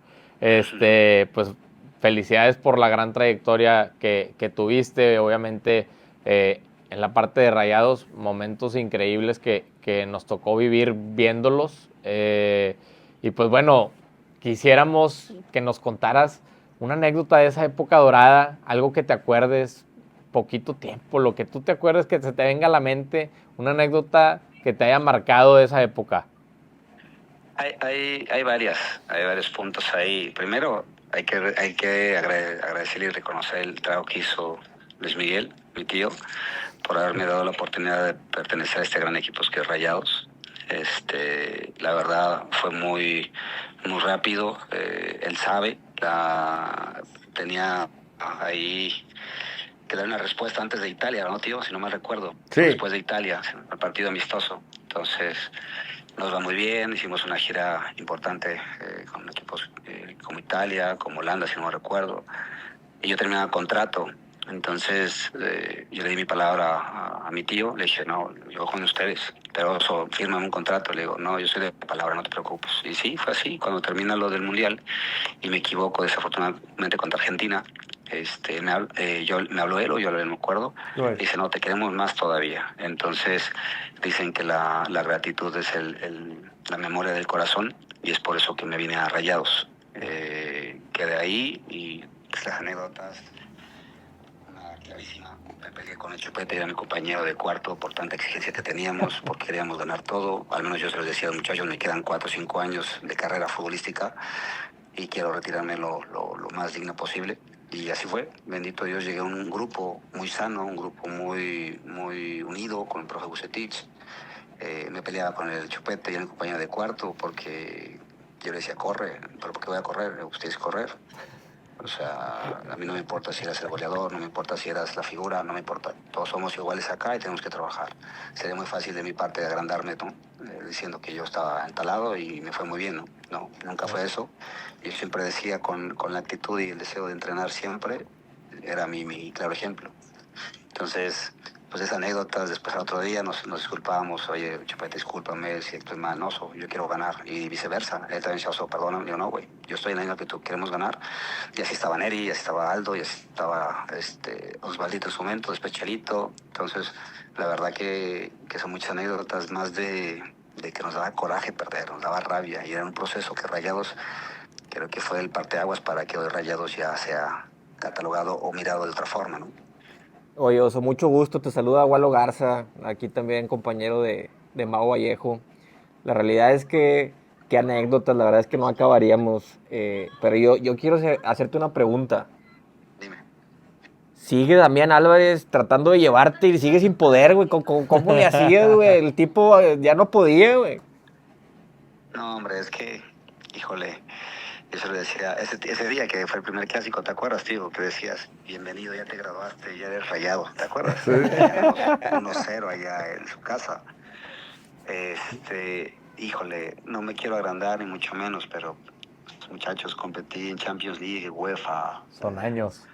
Pues felicidades por la gran trayectoria que tuviste. Obviamente en la parte de Rayados, momentos increíbles que nos tocó vivir viéndolos. Y pues bueno, quisiéramos que nos contaras una anécdota de esa época dorada, algo que te acuerdes, poquito tiempo, lo que tú te acuerdes que se te venga a la mente, una anécdota que te haya marcado de esa época. Hay varios puntos ahí. Primero, hay que agradecerle y reconocer el trabajo que hizo Luis Miguel, mi tío, por haberme dado la oportunidad de pertenecer a este gran equipo que es Rayados. La verdad fue muy rápido. Él sabe, tenía ahí que dar una respuesta antes de Italia, ¿no, tío? Si no mal recuerdo. Sí. Después de Italia, el partido amistoso. Entonces, nos va muy bien. Hicimos una gira importante con equipos como Italia, como Holanda, si no me recuerdo. Y yo terminé el contrato. Entonces, yo le di mi palabra a mi tío. Le dije, no, yo con ustedes, pero fírmame un contrato. Le digo, no, yo soy de palabra, no te preocupes. Y sí, fue así. Cuando termina lo del Mundial y me equivoco desafortunadamente contra Argentina, me habló él o yo no me acuerdo. Right. Dice, no, te queremos más todavía. Entonces, dicen que la gratitud es la memoria del corazón y es por eso que me vine a Rayados. Quedé ahí y pues, las anécdotas... clarísima. Me peleé con el Chupete, era mi compañero de cuarto por tanta exigencia que teníamos, porque queríamos ganar todo. Al menos yo se los decía a los muchachos, me quedan 4 o 5 años de carrera futbolística y quiero retirarme lo más digno posible. Y así fue. Bendito Dios, llegué a un grupo muy sano, un grupo muy unido con el profe Bucetich. Me peleaba con el Chupete, era mi compañero de cuarto, porque yo le decía, corre, pero ¿por qué voy a correr? ¿Ustedes correr? O sea, a mí no me importa si eras el goleador, no me importa si eras la figura, no me importa. Todos somos iguales acá y tenemos que trabajar. Sería muy fácil de mi parte de agrandarme, ¿no? Diciendo que yo estaba entalado y me fue muy bien, ¿no? No, nunca fue eso. Yo siempre decía con la actitud y el deseo de entrenar siempre, era mi claro ejemplo. Entonces, pues esas anécdotas, después al otro día nos disculpábamos, oye, Chapete, discúlpame si estoy mal, no, yo quiero ganar, y viceversa, él también se perdona, yo no, güey, yo estoy en la misma que tú, queremos ganar, y así estaba Neri, y así estaba Aldo, y así estaba Osvaldito en su momento, después Chelito, entonces, la verdad que son muchas anécdotas más de que nos daba coraje perder, nos daba rabia, y era un proceso que Rayados, creo que fue el parteaguas para que hoy Rayados ya sea catalogado o mirado de otra forma, ¿no? Oye, Oso, mucho gusto. Te saluda Walo Garza, aquí también compañero de Mau Vallejo. La realidad es que, qué anécdotas, la verdad es que no acabaríamos. Pero yo quiero hacerte una pregunta. Dime. Sigue Damián Álvarez tratando de llevarte y sigue sin poder, güey. ¿Cómo le hacías, güey? El tipo ya no podía, güey. No, hombre, es que, híjole, eso le decía, ese día que fue el primer clásico, ¿te acuerdas, tío? Que decías, bienvenido, ya te graduaste, ya eres Rayado, ¿te acuerdas? Sí. 1-0 allá en su casa. Híjole, no me quiero agrandar ni mucho menos, pero muchachos, competí en Champions League, UEFA. Son años.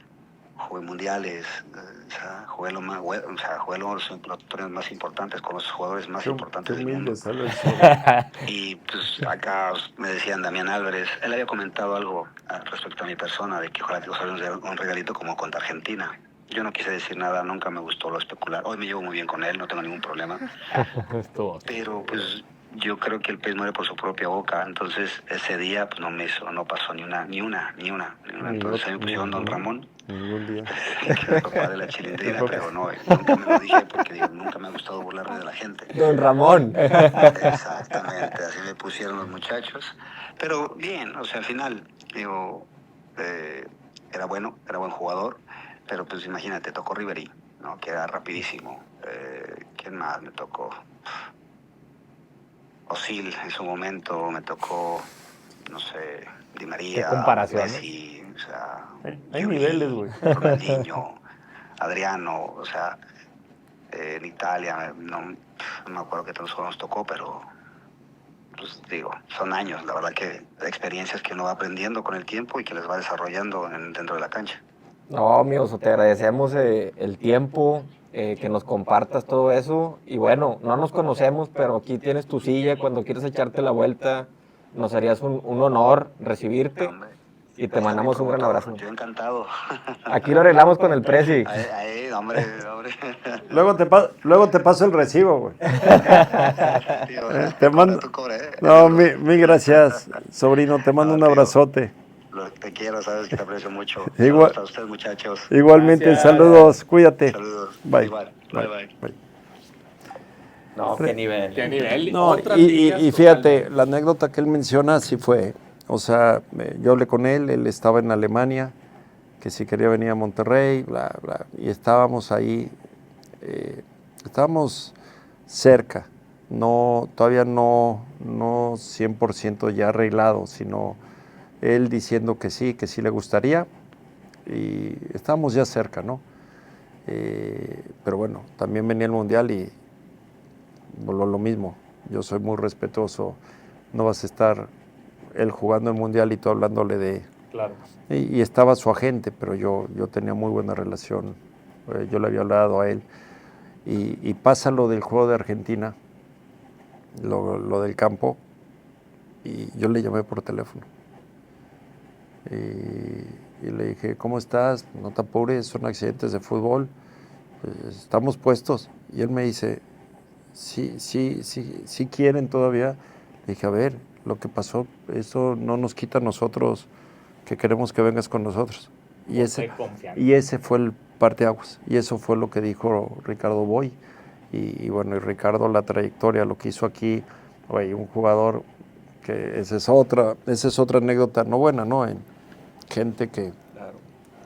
Jugué mundiales, o sea, jugué los torneos más importantes con los jugadores más importantes del mundo. Y pues acá me decían Damián Álvarez, él había comentado algo respecto a mi persona, de que ojalá te un regalito como contra Argentina. Yo no quise decir nada, nunca me gustó lo especular. Hoy me llevo muy bien con él, no tengo ningún problema. Pero pues yo creo que el pez muere por su propia boca. Entonces ese día pues no pasó ni una. Entonces ahí me pusieron Don Ramón. Ningún día. Que me papá de la chilindrina, pero no, nunca me lo dije porque digo, nunca me ha gustado burlarme de la gente. Don Ramón. Exactamente, así me pusieron los muchachos. Pero bien, o sea, al final, digo, era buen jugador, pero pues imagínate, tocó Ribery, ¿no? Que era rapidísimo. ¿Quién más me tocó? Osil en su momento, me tocó, no sé, Di María, ¿qué comparación, Messi, o sea, hay niveles, güey. Ronaldinho, Adriano, o sea, en Italia, no me acuerdo qué tantos juegos nos tocó, pero pues digo, son años, la verdad que experiencias que uno va aprendiendo con el tiempo y que les va desarrollando dentro de la cancha. No, mi Oso, te agradecemos el tiempo, que nos compartas todo eso. Y bueno, no nos conocemos, pero aquí tienes tu silla. Cuando quieras echarte la vuelta, nos harías un honor recibirte. Y te mandamos un gran abrazo. Yo encantado. Aquí lo arreglamos con el Prezi. Ahí, hombre. Luego te paso el recibo, güey. Te mando. No, mil gracias, sobrino. Te mando un abrazote. Te quiero, sabes que te aprecio mucho. Igual, saludos a ustedes, muchachos. Igualmente, gracias. Saludos, cuídate. Saludos. Bye. Igual. Bye. No, qué nivel. ¿Qué nivel? No, y fíjate, la anécdota que él menciona sí fue, o sea, yo hablé con él estaba en Alemania, que si quería venir a Monterrey, bla, bla, y estábamos ahí, estábamos cerca, todavía no 100% ya arreglado, sino él diciendo que sí le gustaría, y estábamos ya cerca, ¿no? Pero bueno, también venía el Mundial y lo mismo, yo soy muy respetuoso, no vas a estar él jugando el Mundial y tú hablándole de... Claro. Y estaba su agente, pero yo tenía muy buena relación, yo le había hablado a él, y pasa lo del juego de Argentina, lo del campo, y yo le llamé por teléfono, y le dije, ¿cómo estás? No te apures, son accidentes de fútbol, estamos puestos, y él me dice, sí quieren todavía. Le dije, a ver, lo que pasó, eso no nos quita a nosotros que queremos que vengas con nosotros. Y ese fue el parteaguas. Y eso fue lo que dijo Ricardo Boy. Y bueno, y Ricardo, la trayectoria, lo que hizo aquí, oye, un jugador que esa es otra anécdota no buena, ¿no? En gente que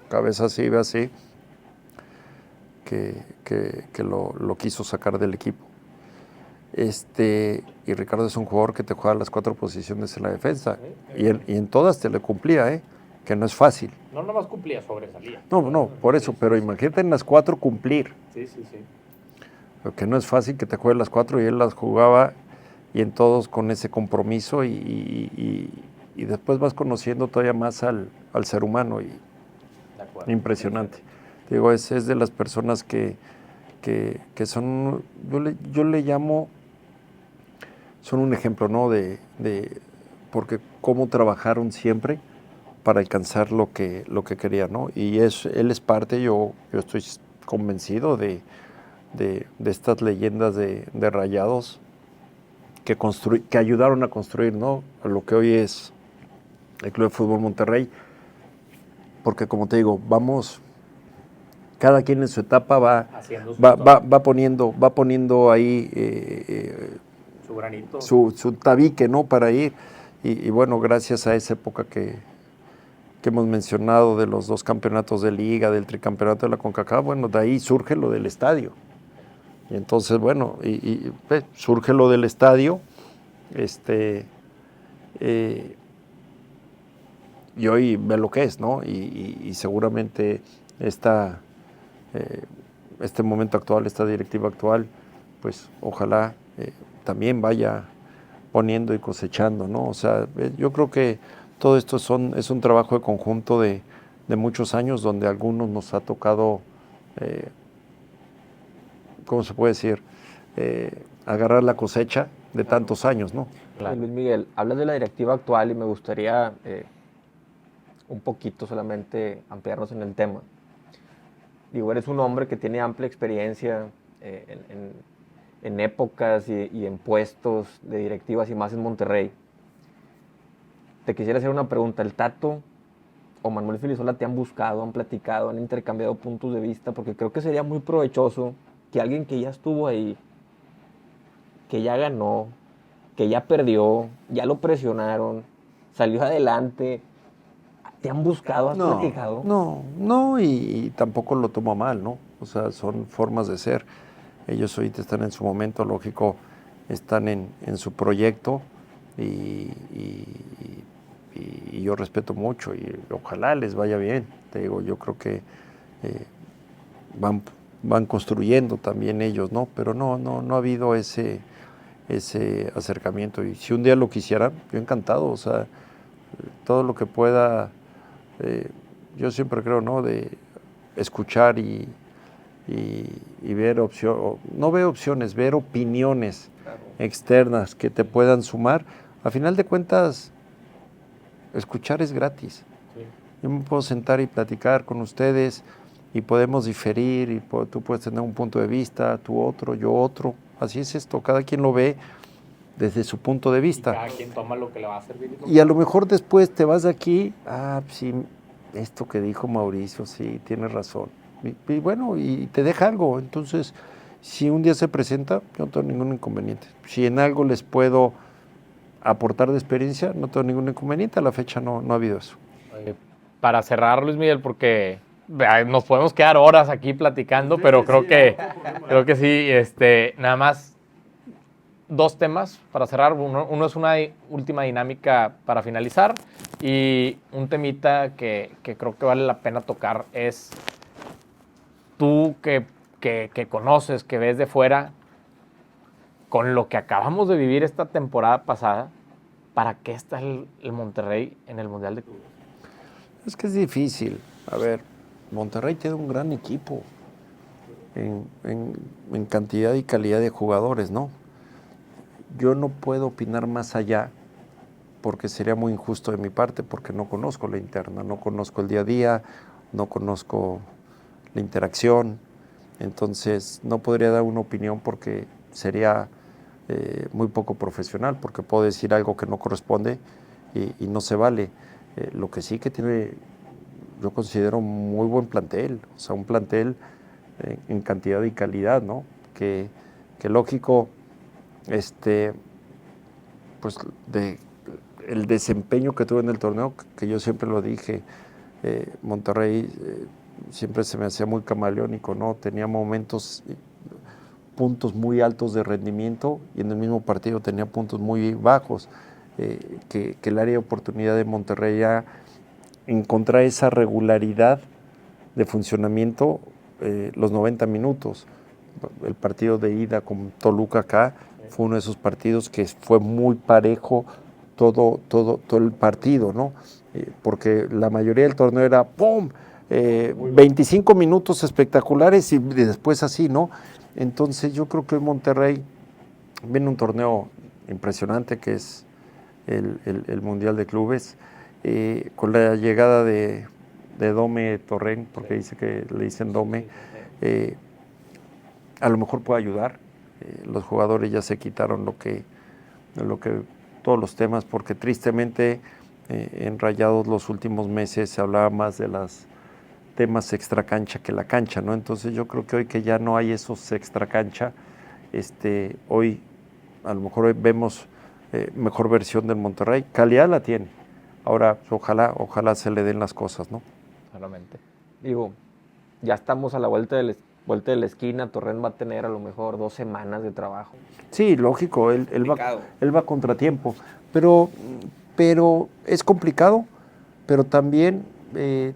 cabeza así, ve así, que lo quiso sacar del equipo. Y Ricardo es un jugador que te juega las 4 posiciones en la defensa y en todas te le cumplía, que no es fácil. No nomás cumplía, sobresalía. No, por eso, pero imagínate en las 4 cumplir. Sí. Lo que no es fácil que te juegue las 4 y él las jugaba y en todos con ese compromiso y después vas conociendo todavía más al ser humano y impresionante. Digo, es de las personas que son, yo le llamo, son un ejemplo, ¿no? Porque cómo trabajaron siempre para alcanzar lo que querían, ¿no? Y él es parte, yo estoy convencido de estas leyendas de Rayados que ayudaron a construir, ¿no? Lo que hoy es el Club de Fútbol Monterrey, porque como te digo, cada quien en su etapa va poniendo ahí su granito, su tabique, ¿no? Para ir, y bueno, gracias a esa época que hemos mencionado de los 2 campeonatos de liga, del tricampeonato de la CONCACAF, bueno, de ahí surge lo del estadio. Y entonces, bueno, surge lo del estadio, y hoy ve lo que es, ¿no? Y seguramente este momento actual, esta directiva actual, pues ojalá también vaya poniendo y cosechando, ¿no? O sea, yo creo que todo esto es un trabajo de conjunto de muchos años, donde a algunos nos ha tocado, ¿cómo se puede decir? Agarrar la cosecha de tantos años, ¿no? Claro. Luis Miguel, hablas de la directiva actual y me gustaría un poquito solamente ampliarnos en el tema. Digo, eres un hombre que tiene amplia experiencia en épocas y en puestos de directivas y más en Monterrey. Te quisiera hacer una pregunta. ¿El Tato o Manuel Filisola te han buscado, han platicado, han intercambiado puntos de vista? Porque creo que sería muy provechoso que alguien que ya estuvo ahí, que ya ganó, que ya perdió, ya lo presionaron, salió adelante, ¿te han buscado, has platicado? No, y tampoco lo tomo mal, ¿no? O sea, son formas de ser. Ellos ahorita están en su momento, lógico, están en su proyecto y yo respeto mucho y ojalá les vaya bien. Te digo, yo creo que van construyendo también ellos, ¿no? Pero no ha habido ese acercamiento. Y si un día lo quisieran, yo encantado, o sea, todo lo que pueda, yo siempre creo, ¿no? De escuchar y ver opciones, no ver opciones, ver opiniones externas que te puedan sumar. A final de cuentas, escuchar es gratis. Sí. Yo me puedo sentar y platicar con ustedes y podemos diferir y tú puedes tener un punto de vista, tú otro, yo otro. Así es esto, cada quien lo ve desde su punto de vista. Y cada quien toma lo que le va a servir. Y a lo mejor después te vas de aquí, sí, esto que dijo Mauricio, sí, tienes razón. Y bueno, y te deja algo. Entonces, si un día se presenta, yo no tengo ningún inconveniente. Si en algo les puedo aportar de experiencia, no tengo ningún inconveniente. A la fecha no ha habido eso. Para cerrar, Luis Miguel, porque nos podemos quedar horas aquí platicando, sí, pero creo que sí, nada más 2 temas para cerrar. Uno es una última dinámica para finalizar y un temita que creo que vale la pena tocar es tú que conoces, que ves de fuera, con lo que acabamos de vivir esta temporada pasada, ¿para qué está el Monterrey en el Mundial de Clubes? Es que es difícil. A ver, Monterrey tiene un gran equipo en cantidad y calidad de jugadores, ¿no? Yo no puedo opinar más allá porque sería muy injusto de mi parte, porque no conozco la interna, no conozco el día a día, no conozco la interacción, entonces no podría dar una opinión porque sería muy poco profesional, porque puedo decir algo que no corresponde y no se vale. Lo que sí que tiene, yo considero muy buen plantel, o sea, un plantel en cantidad y calidad, ¿no? Que lógico, pues el desempeño que tuve en el torneo, que yo siempre lo dije, Monterrey siempre se me hacía muy camaleónico, ¿no? Tenía puntos muy altos de rendimiento y en el mismo partido tenía puntos muy bajos, que el área de oportunidad de Monterrey ya encontrar esa regularidad de funcionamiento los 90 minutos. El partido de ida con Toluca acá fue uno de esos partidos que fue muy parejo todo el partido, ¿no? Porque la mayoría del torneo era ¡pum! 25 minutos espectaculares y después así, ¿no? Entonces yo creo que hoy Monterrey viene un torneo impresionante que es el Mundial de Clubes, con la llegada de Dome Torrent, porque dice que le dicen Dome, a lo mejor puede ayudar. Los jugadores ya se quitaron lo que todos los temas, porque tristemente en Rayados los últimos meses se hablaba más de los temas extracancha que la cancha, ¿no? Entonces yo creo que hoy que ya no hay esos extracancha, hoy a lo mejor hoy vemos mejor versión del Monterrey. Calidad la tiene. Ahora ojalá se le den las cosas, ¿no? Solamente. Digo, ya estamos a la vuelta de la esquina. Torrent va a tener a lo mejor 2 semanas de trabajo. Sí, lógico, él va a contratiempo, pero es complicado, pero también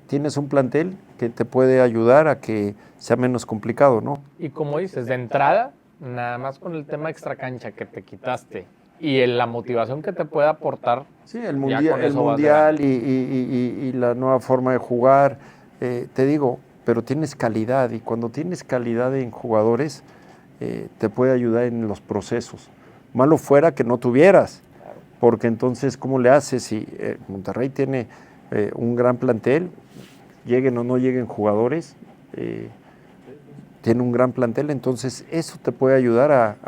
tienes un plantel que te puede ayudar a que sea menos complicado, ¿no? Y como dices, de entrada, nada más con el tema extracancha que te quitaste y la motivación que te puede aportar. Sí, el mundial y la nueva forma de jugar, te digo, pero tienes calidad, y cuando tienes calidad en jugadores, te puede ayudar en los procesos. Malo fuera que no tuvieras, porque entonces, ¿cómo le haces? Si Monterrey tiene un gran plantel, lleguen o no lleguen jugadores, tiene un gran plantel, entonces eso te puede ayudar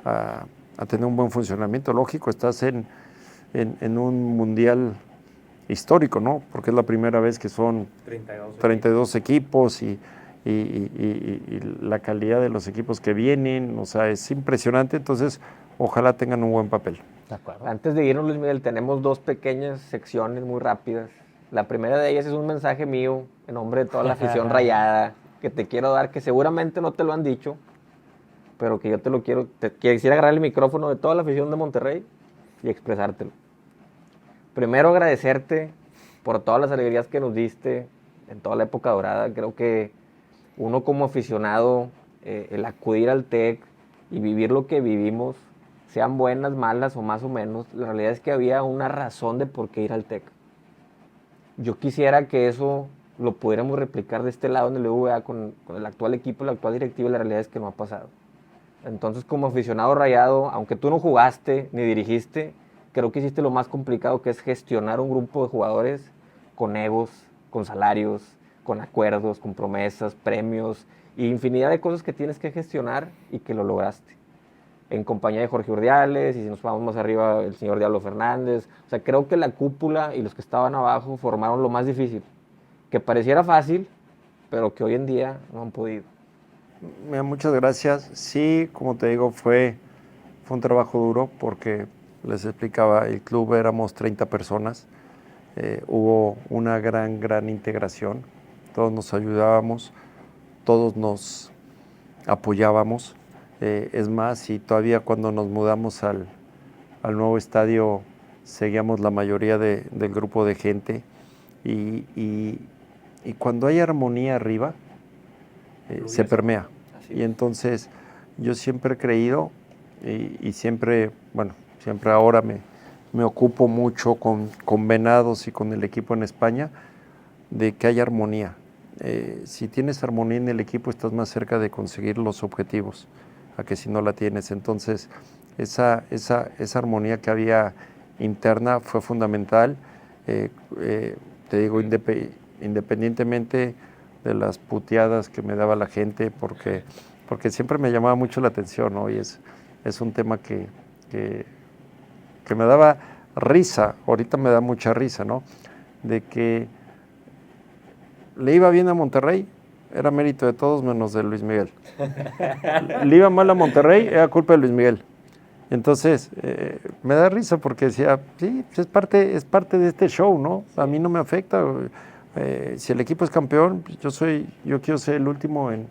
a tener un buen funcionamiento. Lógico, estás en un mundial histórico, ¿no? Porque es la primera vez que son 32 equipos y la calidad de los equipos que vienen, o sea, es impresionante. Entonces, ojalá tengan un buen papel. De acuerdo. Antes de irnos, Luis Miguel, tenemos 2 pequeñas secciones muy rápidas. La primera de ellas es un mensaje mío en nombre de toda la afición rayada que te quiero dar, que seguramente no te lo han dicho, pero que yo quisiera agarrar el micrófono de toda la afición de Monterrey y expresártelo. Primero, agradecerte por todas las alegrías que nos diste en toda la época dorada. Creo que uno como aficionado, el acudir al TEC y vivir lo que vivimos, sean buenas, malas o más o menos, la realidad es que había una razón de por qué ir al TEC. Yo quisiera que eso lo pudiéramos replicar de este lado en el BBVA con el actual equipo, la actual directiva, y la realidad es que no ha pasado. Entonces, como aficionado rayado, aunque tú no jugaste ni dirigiste, creo que hiciste lo más complicado, que es gestionar un grupo de jugadores con egos, con salarios, con acuerdos, con promesas, premios y infinidad de cosas que tienes que gestionar, y que lo lograste. En compañía de Jorge Urdiales, y si nos vamos más arriba, el señor Diablo Fernández. O sea, creo que la cúpula y los que estaban abajo formaron lo más difícil, que pareciera fácil, pero que hoy en día no han podido. Mira, muchas gracias. Sí, como te digo, fue un trabajo duro, porque les explicaba, el club éramos 30 personas, hubo una gran integración, todos nos ayudábamos, todos nos apoyábamos. Es más, y todavía cuando nos mudamos al nuevo estadio, seguíamos la mayoría del grupo de gente, y cuando hay armonía arriba, se permea. Y entonces yo siempre he creído, y siempre, siempre ahora me ocupo mucho con Venados y con el equipo en España, de que haya armonía. Si tienes armonía en el equipo, estás más cerca de conseguir los objetivos, a que si no la tienes. Entonces, esa armonía que había interna fue fundamental. Te digo, independientemente de las puteadas que me daba la gente, porque siempre me llamaba mucho la atención, ¿no? Y es un tema que me daba risa, ahorita me da mucha risa, ¿no? De que le iba bien a Monterrey, era mérito de todos menos de Luis Miguel. Le iba mal a Monterrey, era culpa de Luis Miguel. Entonces, me da risa, porque decía, sí, es parte de este show, ¿no? A mí no me afecta. Si el equipo es campeón, yo quiero ser el último en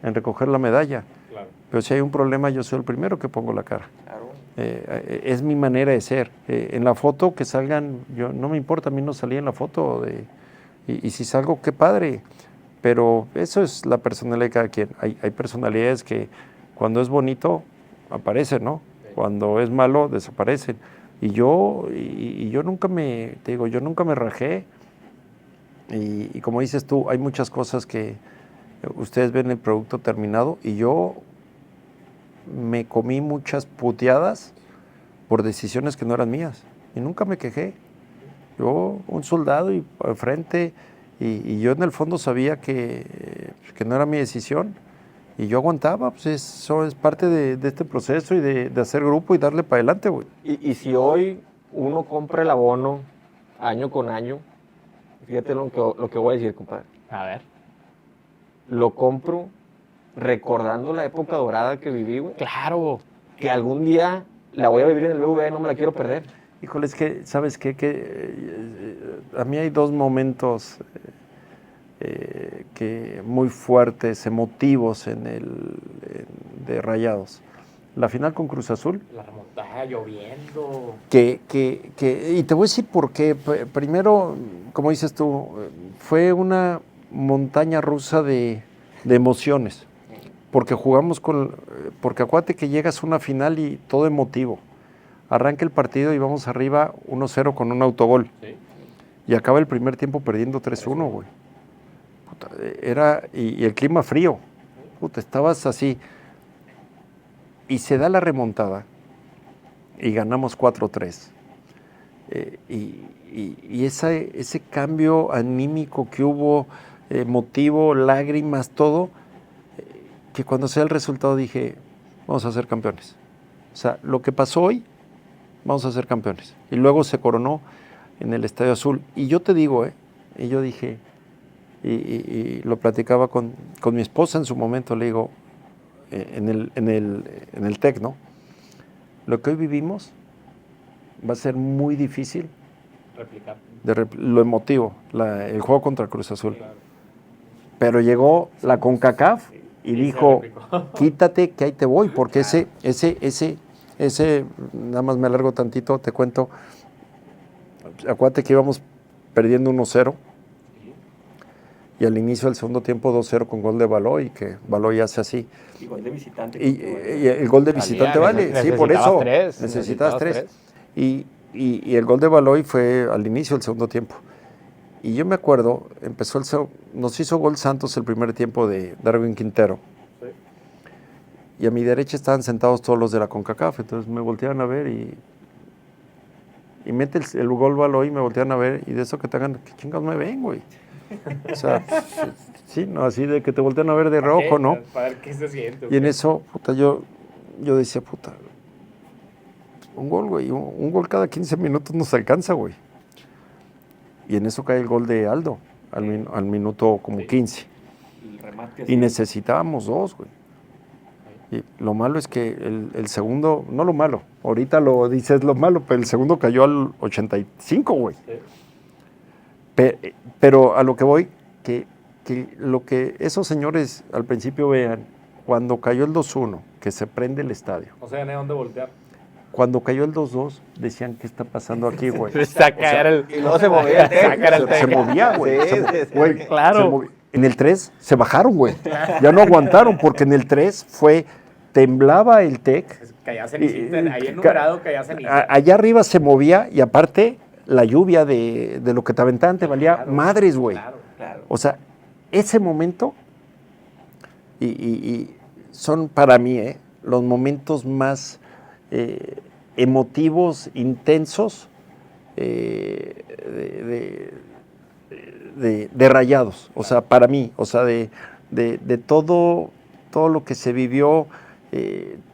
recoger la medalla. Claro. Pero si hay un problema, yo soy el primero que pongo la cara. Claro. Es mi manera de ser. En la foto que salgan, no me importa, a mí no salía en la foto, y si salgo, qué padre. Pero eso es la personalidad de cada quien. Hay personalidades que cuando es bonito aparecen, ¿no? Sí. Cuando es malo desaparecen. Y yo nunca yo nunca me rajé. Y como dices tú, hay muchas cosas que ustedes ven el producto terminado y yo me comí muchas puteadas por decisiones que no eran mías y nunca me quejé. Yo, un soldado y al frente, y yo en el fondo sabía que no era mi decisión y yo aguantaba, pues eso es parte de este proceso y de hacer grupo y darle para adelante, güey. Y si hoy uno compra el abono año con año, fíjate lo que voy a decir, compadre. A ver. Lo compro recordando la época dorada que viví, güey. Claro. Que algún día la voy a vivir en el BBVA y no me la quiero perder. Híjole, es que, ¿sabes qué? A mí hay dos momentos muy fuertes, emotivos de Rayados. La final con Cruz Azul. La remontada lloviendo. Y te voy a decir por qué. Primero, como dices tú, fue una montaña rusa de emociones. Porque jugamos porque acuérdate que llegas a una final y todo emotivo. Arranca el partido y vamos arriba 1-0 con un autogol. Sí. Y acaba el primer tiempo perdiendo 3-1, güey. Y el clima frío. Puta, estabas así. Y se da la remontada y ganamos 4-3. Y ese cambio anímico que hubo, emotivo, lágrimas, todo, que cuando sea el resultado dije, vamos a ser campeones. O sea, lo que pasó hoy, vamos a ser campeones. Y luego se coronó en el Estadio Azul. Y yo te digo, y yo dije, y lo platicaba con mi esposa en su momento, le digo, en el TEC, ¿no? Lo que hoy vivimos va a ser muy difícil replicar. Lo emotivo, el juego contra Cruz Azul. Claro. Pero llegó la CONCACAF y dijo, quítate que ahí te voy, porque claro. ese, nada más me alargo tantito, te cuento, acuérdate que íbamos perdiendo 1-0 y al inicio del segundo tiempo 2-0 con gol de Baloy, que Baloy hace así. Y gol de visitante. Y el gol de visitante vale, sí, por eso. Necesitabas tres. Y el gol de Baloy fue al inicio del segundo tiempo. Y yo me acuerdo, nos hizo gol Santos el primer tiempo de Darwin Quintero. Sí. Y a mi derecha estaban sentados todos los de la CONCACAF, entonces me volteaban a ver y mete el gol Baloy y me volteaban a ver, y de eso que te hagan, ¿qué chingados me ven, güey? O sea, sí, no, así de que te voltean a ver de rojo, ¿no? Para ver qué se siente. Y en eso, puta, yo decía, puta, un gol, güey, un gol cada 15 minutos nos alcanza, güey. Y en eso cae el gol de Aldo, al minuto como 15. El remate y necesitábamos 2, güey. Y lo malo es que el segundo, no lo malo, ahorita lo dices lo malo, pero el segundo cayó al 85, güey. Sí. Pero a lo que voy, que lo que esos señores al principio vean, cuando cayó el 2-1, que se prende el estadio. O sea, no hay dónde voltear. Cuando cayó el 2-2, decían, ¿qué está pasando aquí, güey? Y luego se movía. Se movía, güey. Sí, claro. En el 3 se bajaron, güey. Ya no aguantaron, porque en el 3 temblaba el TEC. Caía cenicienta, ahí enumerado caía cenicienta. Allá arriba se movía y aparte la lluvia de lo que te aventaban te valía claro, madres, güey. Claro. O sea, ese momento y son para mí los momentos más emotivos, intensos de Rayados. O sea, para mí, o sea, de todo lo que se vivió,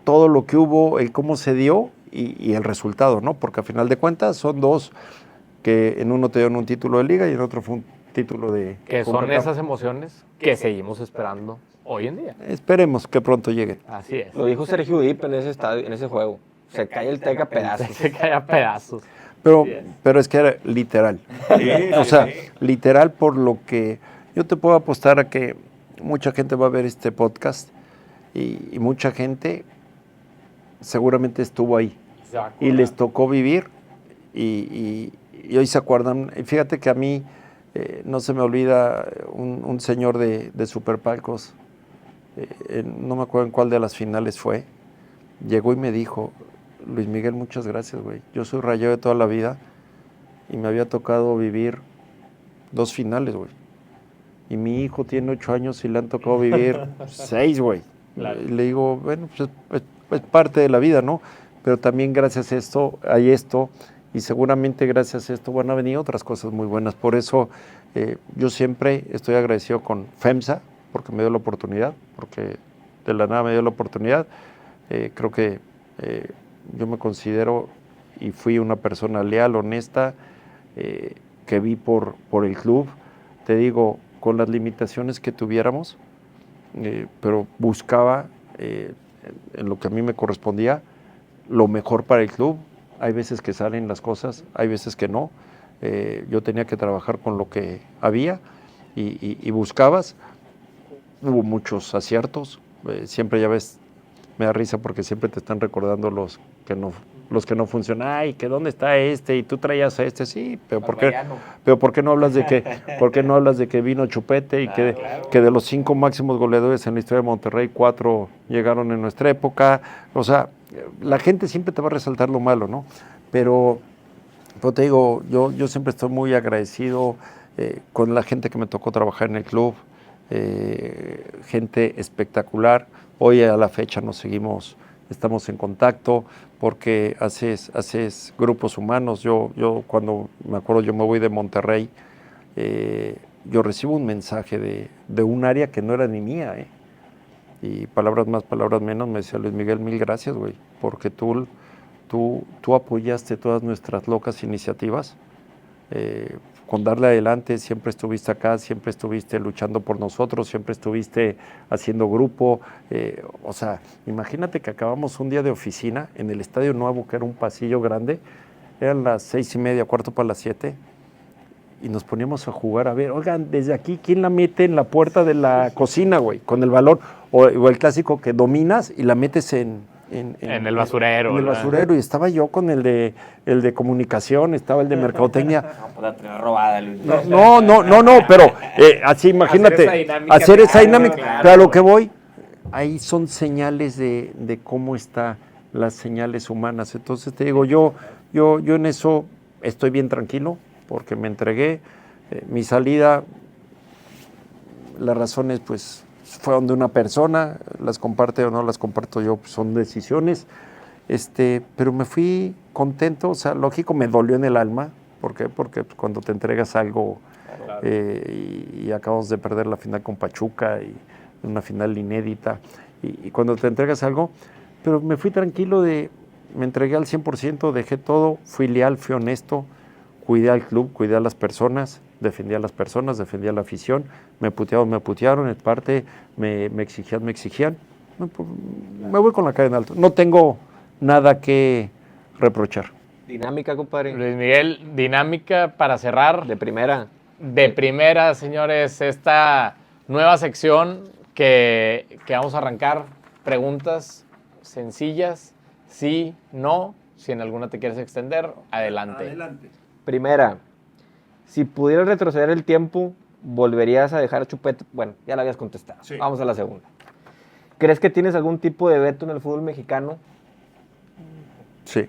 todo lo que hubo, el cómo se dio y el resultado, ¿no? Porque a final de cuentas son dos que en uno te dieron un título de liga y en otro fue un título de... Que son esas emociones que seguimos esperando hoy en día. Esperemos que pronto lleguen. Así es. Lo dijo Sergio Dip en ese estadio, en ese juego. Se cae el TEC a pedazos. Se cae a pedazos. Pero es que era literal. O sea, literal por lo que yo te puedo apostar a que mucha gente va a ver este podcast y mucha gente seguramente estuvo ahí y les tocó vivir y hoy se acuerdan. Y fíjate que a mí no se me olvida un señor de Superpalcos, no me acuerdo en cuál de las finales fue, llegó y me dijo: Luis Miguel, muchas gracias, güey. Yo soy rayado de toda la vida y me había tocado vivir 2 finales, güey. Y mi hijo tiene 8 años y le han tocado vivir 6, güey. Claro. Y le digo, bueno, pues es parte de la vida, ¿no? Pero también gracias a esto, hay esto, y seguramente gracias a esto van a venir otras cosas muy buenas. Por eso yo siempre estoy agradecido con FEMSA, porque me dio la oportunidad, porque de la nada me dio la oportunidad. Creo que yo me considero y fui una persona leal, honesta, que vi por el club. Te digo, con las limitaciones que tuviéramos, pero buscaba en lo que a mí me correspondía lo mejor para el club. Hay veces que salen las cosas, hay veces que no. Yo tenía que trabajar con lo que había y buscabas. Hubo muchos aciertos, siempre, ya ves, me da risa porque siempre te están recordando los que no funcionan. Ay, que dónde está este, y tú traías a este, sí, pero ¿por qué no hablas de que vino Chupete y que de los 5 máximos goleadores en la historia de Monterrey, 4 llegaron en nuestra época? O sea, la gente siempre te va a resaltar lo malo, ¿no? Pero te digo, yo siempre estoy muy agradecido con la gente que me tocó trabajar en el club, gente espectacular. Hoy a la fecha estamos en contacto porque haces grupos humanos. Yo cuando me acuerdo, yo me voy de Monterrey, yo recibo un mensaje de un área que no era ni mía, y palabras más, palabras menos, me decía: Luis Miguel, 1000 gracias, güey, porque tú apoyaste todas nuestras locas iniciativas, con darle adelante, siempre estuviste acá, siempre estuviste luchando por nosotros, siempre estuviste haciendo grupo. O sea, imagínate que acabamos un día de oficina en el Estadio Nuevo, que era un pasillo grande, eran las 6:30, 6:45, y nos poníamos a jugar, a ver, oigan, desde aquí, ¿quién la mete en la puerta de la cocina, güey, con el balón? O el clásico que dominas y la metes en el basurero. En el basurero, y estaba yo con el de comunicación, estaba el de mercadotecnia. No, pues la tenía robada, Luis. No, pero así imagínate, hacer esa dinámica. Claro, pero a lo que voy, ahí son señales de cómo están las señales humanas. Entonces te digo, yo en eso estoy bien tranquilo, porque me entregué. Mi salida, las razones pues fueron de una persona, las comparte o no las comparto yo, pues son decisiones, pero me fui contento. O sea, lógico, me dolió en el alma. ¿Por qué? Porque pues, cuando te entregas algo, claro, y acabamos de perder la final con Pachuca, y una final inédita, y cuando te entregas algo, pero me fui tranquilo, me entregué al 100%, dejé todo, fui leal, fui honesto, cuidé al club, cuidé a las personas, defendí a la afición. Me putearon, en parte, me exigían. Me voy con la cara en alto. No tengo nada que reprochar. Dinámica, compadre. Luis Miguel, dinámica para cerrar. De primera. De primera, señores, esta nueva sección que vamos a arrancar. Preguntas sencillas, sí, no. Si en alguna te quieres extender, adelante. Primera, si pudieras retroceder el tiempo, ¿volverías a dejar a Chupete? Bueno, ya la habías contestado. Sí. Vamos a la segunda. ¿Crees que tienes algún tipo de veto en el fútbol mexicano? Sí.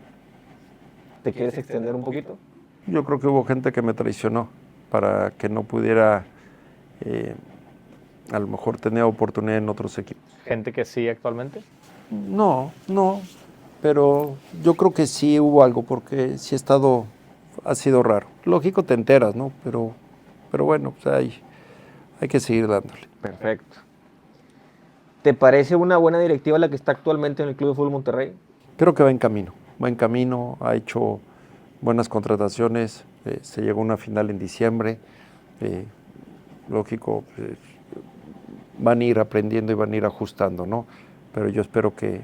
¿Te quieres extender un poquito? Yo creo que hubo gente que me traicionó para que no pudiera a lo mejor tener oportunidad en otros equipos. ¿Gente que sí actualmente? No, pero yo creo que sí hubo algo, porque sí ha sido raro. Lógico, te enteras, ¿no? Pero bueno, pues hay que seguir dándole. Perfecto. ¿Te parece una buena directiva la que está actualmente en el Club de Fútbol Monterrey? Creo que va en camino, ha hecho buenas contrataciones, se llegó a una final en diciembre, lógico, van a ir aprendiendo y van a ir ajustando, ¿no? Pero yo espero que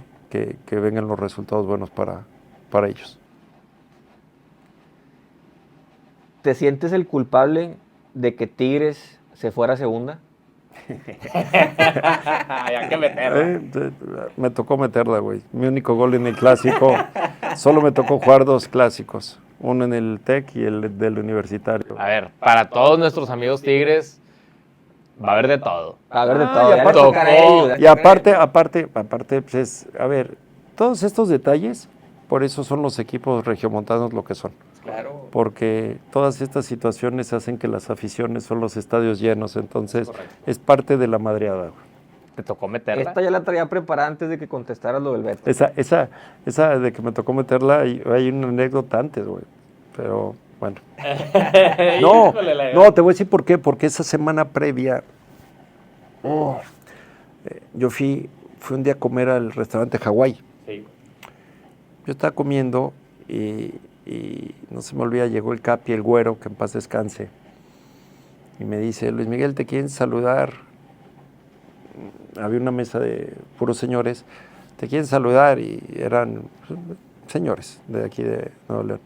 vengan los resultados buenos para ellos. ¿Te sientes el culpable de que Tigres se fuera a segunda? Hay que meterla. Me tocó meterla, güey. Mi único gol en el clásico. Solo me tocó jugar 2 clásicos. Uno en el TEC y el del Universitario. A ver, para todos nuestros amigos tigres, va a haber de todo. A ver, de Ah, todo. y ya les aparte- tocará a ellos, ya Y les tocará aparte, pues a ver, todos estos detalles, por eso son los equipos regiomontanos lo que son. a ellos. Claro. Porque todas estas situaciones hacen que las aficiones son los estadios llenos, entonces Correcto. es parte de la madreada, güey. Te tocó meterla. Esta ya la traía preparada antes de que contestaras lo del Beto. Esa de que me tocó meterla, hay una anécdota antes, güey. Pero bueno. No, Híjole, la- no, te voy a decir por qué. Porque esa semana previa, yo fui un día a comer al restaurante Hawái. Sí. Yo estaba comiendo y no se me olvida, llegó el Capi, el güero, que en paz descanse. Y me dice, Luis Miguel, te quieren saludar. Había una mesa de puros señores, te quieren saludar, y eran señores de aquí de Nuevo León.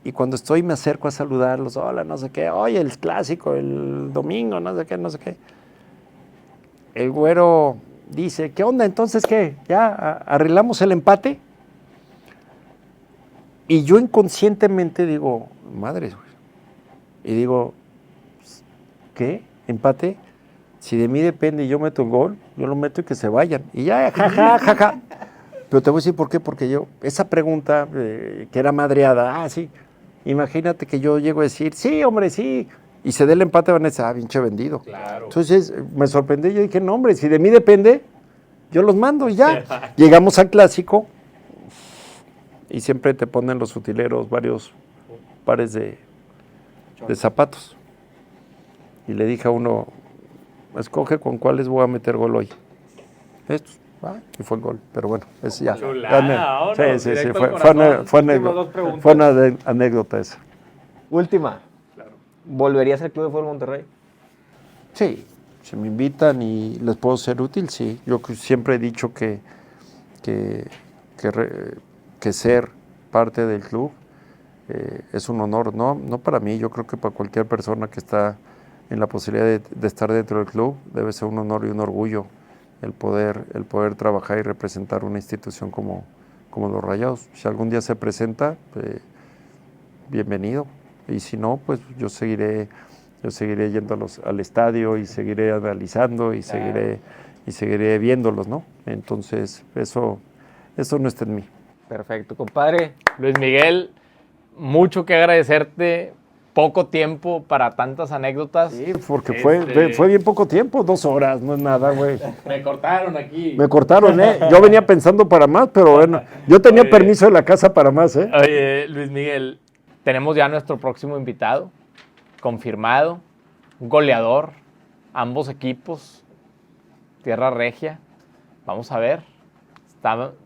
Y cuando estoy me acerco a saludarlos, hola, no sé qué, oye, el clásico, el domingo, no sé qué, no sé qué. El güero dice, ¿qué onda? Entonces, ¿qué? ¿Ya arreglamos el empate? Y yo inconscientemente digo, madres, güey. Y digo, ¿qué? ¿Empate? Si de mí depende y yo meto el gol, yo lo meto y que se vayan. Y ya, jaja. Pero te voy a decir por qué, porque yo, esa pregunta, que era madreada, sí, imagínate que yo llego a decir, sí, hombre, sí, y se dé el empate, van a decir, pinche vendido. Claro. Entonces, me sorprendí, yo dije, no, hombre, si de mí depende, yo los mando y ya. Llegamos al clásico, y siempre te ponen los utileros varios pares de zapatos. Y le dije a uno, escoge con cuáles voy a meter gol hoy. Estos. Y fue el gol, pero bueno, es ya. Chulada, vámonos, Sí, directo al fue corazón. Últimas 2 preguntas. fue una anécdota esa. Última. ¿Volverías al Club de Fútbol Monterrey? Sí, si me invitan y les puedo ser útil, sí. Yo siempre he dicho que ser parte del club es un honor, no para mí, yo creo que para cualquier persona que está en la posibilidad de estar dentro del club, debe ser un honor y un orgullo el poder trabajar y representar una institución como los Rayados. Si algún día se presenta, bienvenido. Y si no, pues yo seguiré yendo al estadio y seguiré analizando y seguiré viéndolos, ¿no? Entonces, eso no está en mí. Perfecto, compadre. Luis Miguel, mucho que agradecerte. Poco tiempo para tantas anécdotas. Sí, porque fue bien poco tiempo, 2 horas, no es nada, güey. Me cortaron aquí. Me cortaron, ¿eh? Yo venía pensando para más, pero bueno, yo tenía Oye. permiso de la casa para más, ¿eh? Oye, Luis Miguel, tenemos ya nuestro próximo invitado, confirmado, un goleador, ambos equipos, Tierra Regia. Vamos a ver,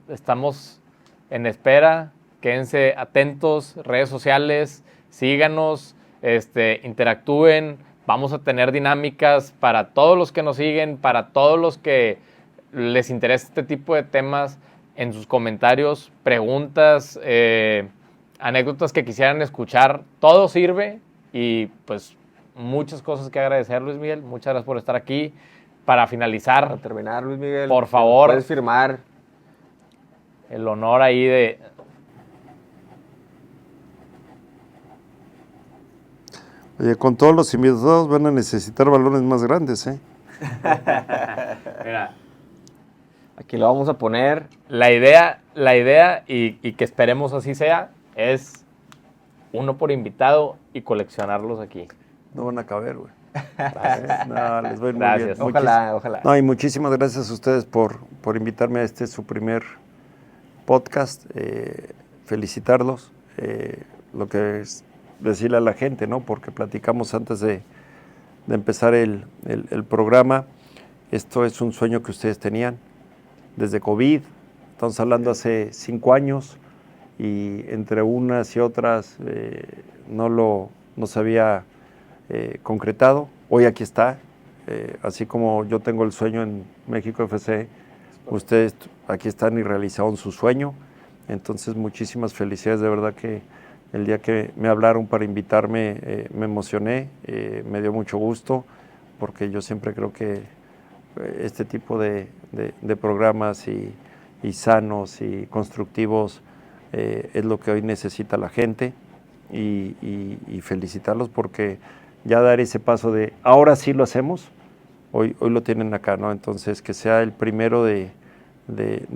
estamos en espera, quédense atentos, redes sociales, síganos, interactúen, vamos a tener dinámicas para todos los que nos siguen, para todos los que les interesa este tipo de temas, en sus comentarios, preguntas, anécdotas que quisieran escuchar, todo sirve y pues muchas cosas que agradecer, Luis Miguel, muchas gracias por estar aquí. Para finalizar, Para terminar, Luis Miguel. Por favor. Puedes firmar. el honor ahí de... Oye, con todos los invitados van a necesitar balones más grandes, ¿eh? Mira, Aquí lo vamos a poner. la idea y que esperemos así sea, es uno por invitado y coleccionarlos aquí. No van a caber, güey. No, les voy muy Gracias. bien. Ojalá. No, y muchísimas gracias a ustedes por invitarme a su primer podcast. Felicitarlos. Lo que es decirle a la gente, ¿no? Porque platicamos antes de empezar el programa. Esto es un sueño que ustedes tenían desde COVID. Estamos hablando hace 5 años y entre unas y otras no se había concretado. Hoy aquí está. Así como yo tengo el sueño en México FC, ustedes aquí están y realizaron su sueño. Entonces, muchísimas felicidades. De verdad que el día que me hablaron para invitarme, me emocioné, me dio mucho gusto, porque yo siempre creo que este tipo de programas y sanos y constructivos es lo que hoy necesita la gente, y felicitarlos porque ya dar ese paso de ahora sí lo hacemos, hoy lo tienen acá, ¿no? Entonces, que sea el primero de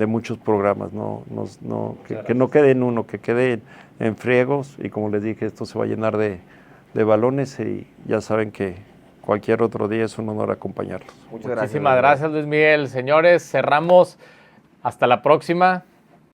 muchos programas, que no quede en uno, que quede en friegos, y como les dije, esto se va a llenar de balones, y ya saben que cualquier otro día es un honor acompañarlos. Muchísimas gracias, Luis Miguel. Señores, cerramos. Hasta la próxima.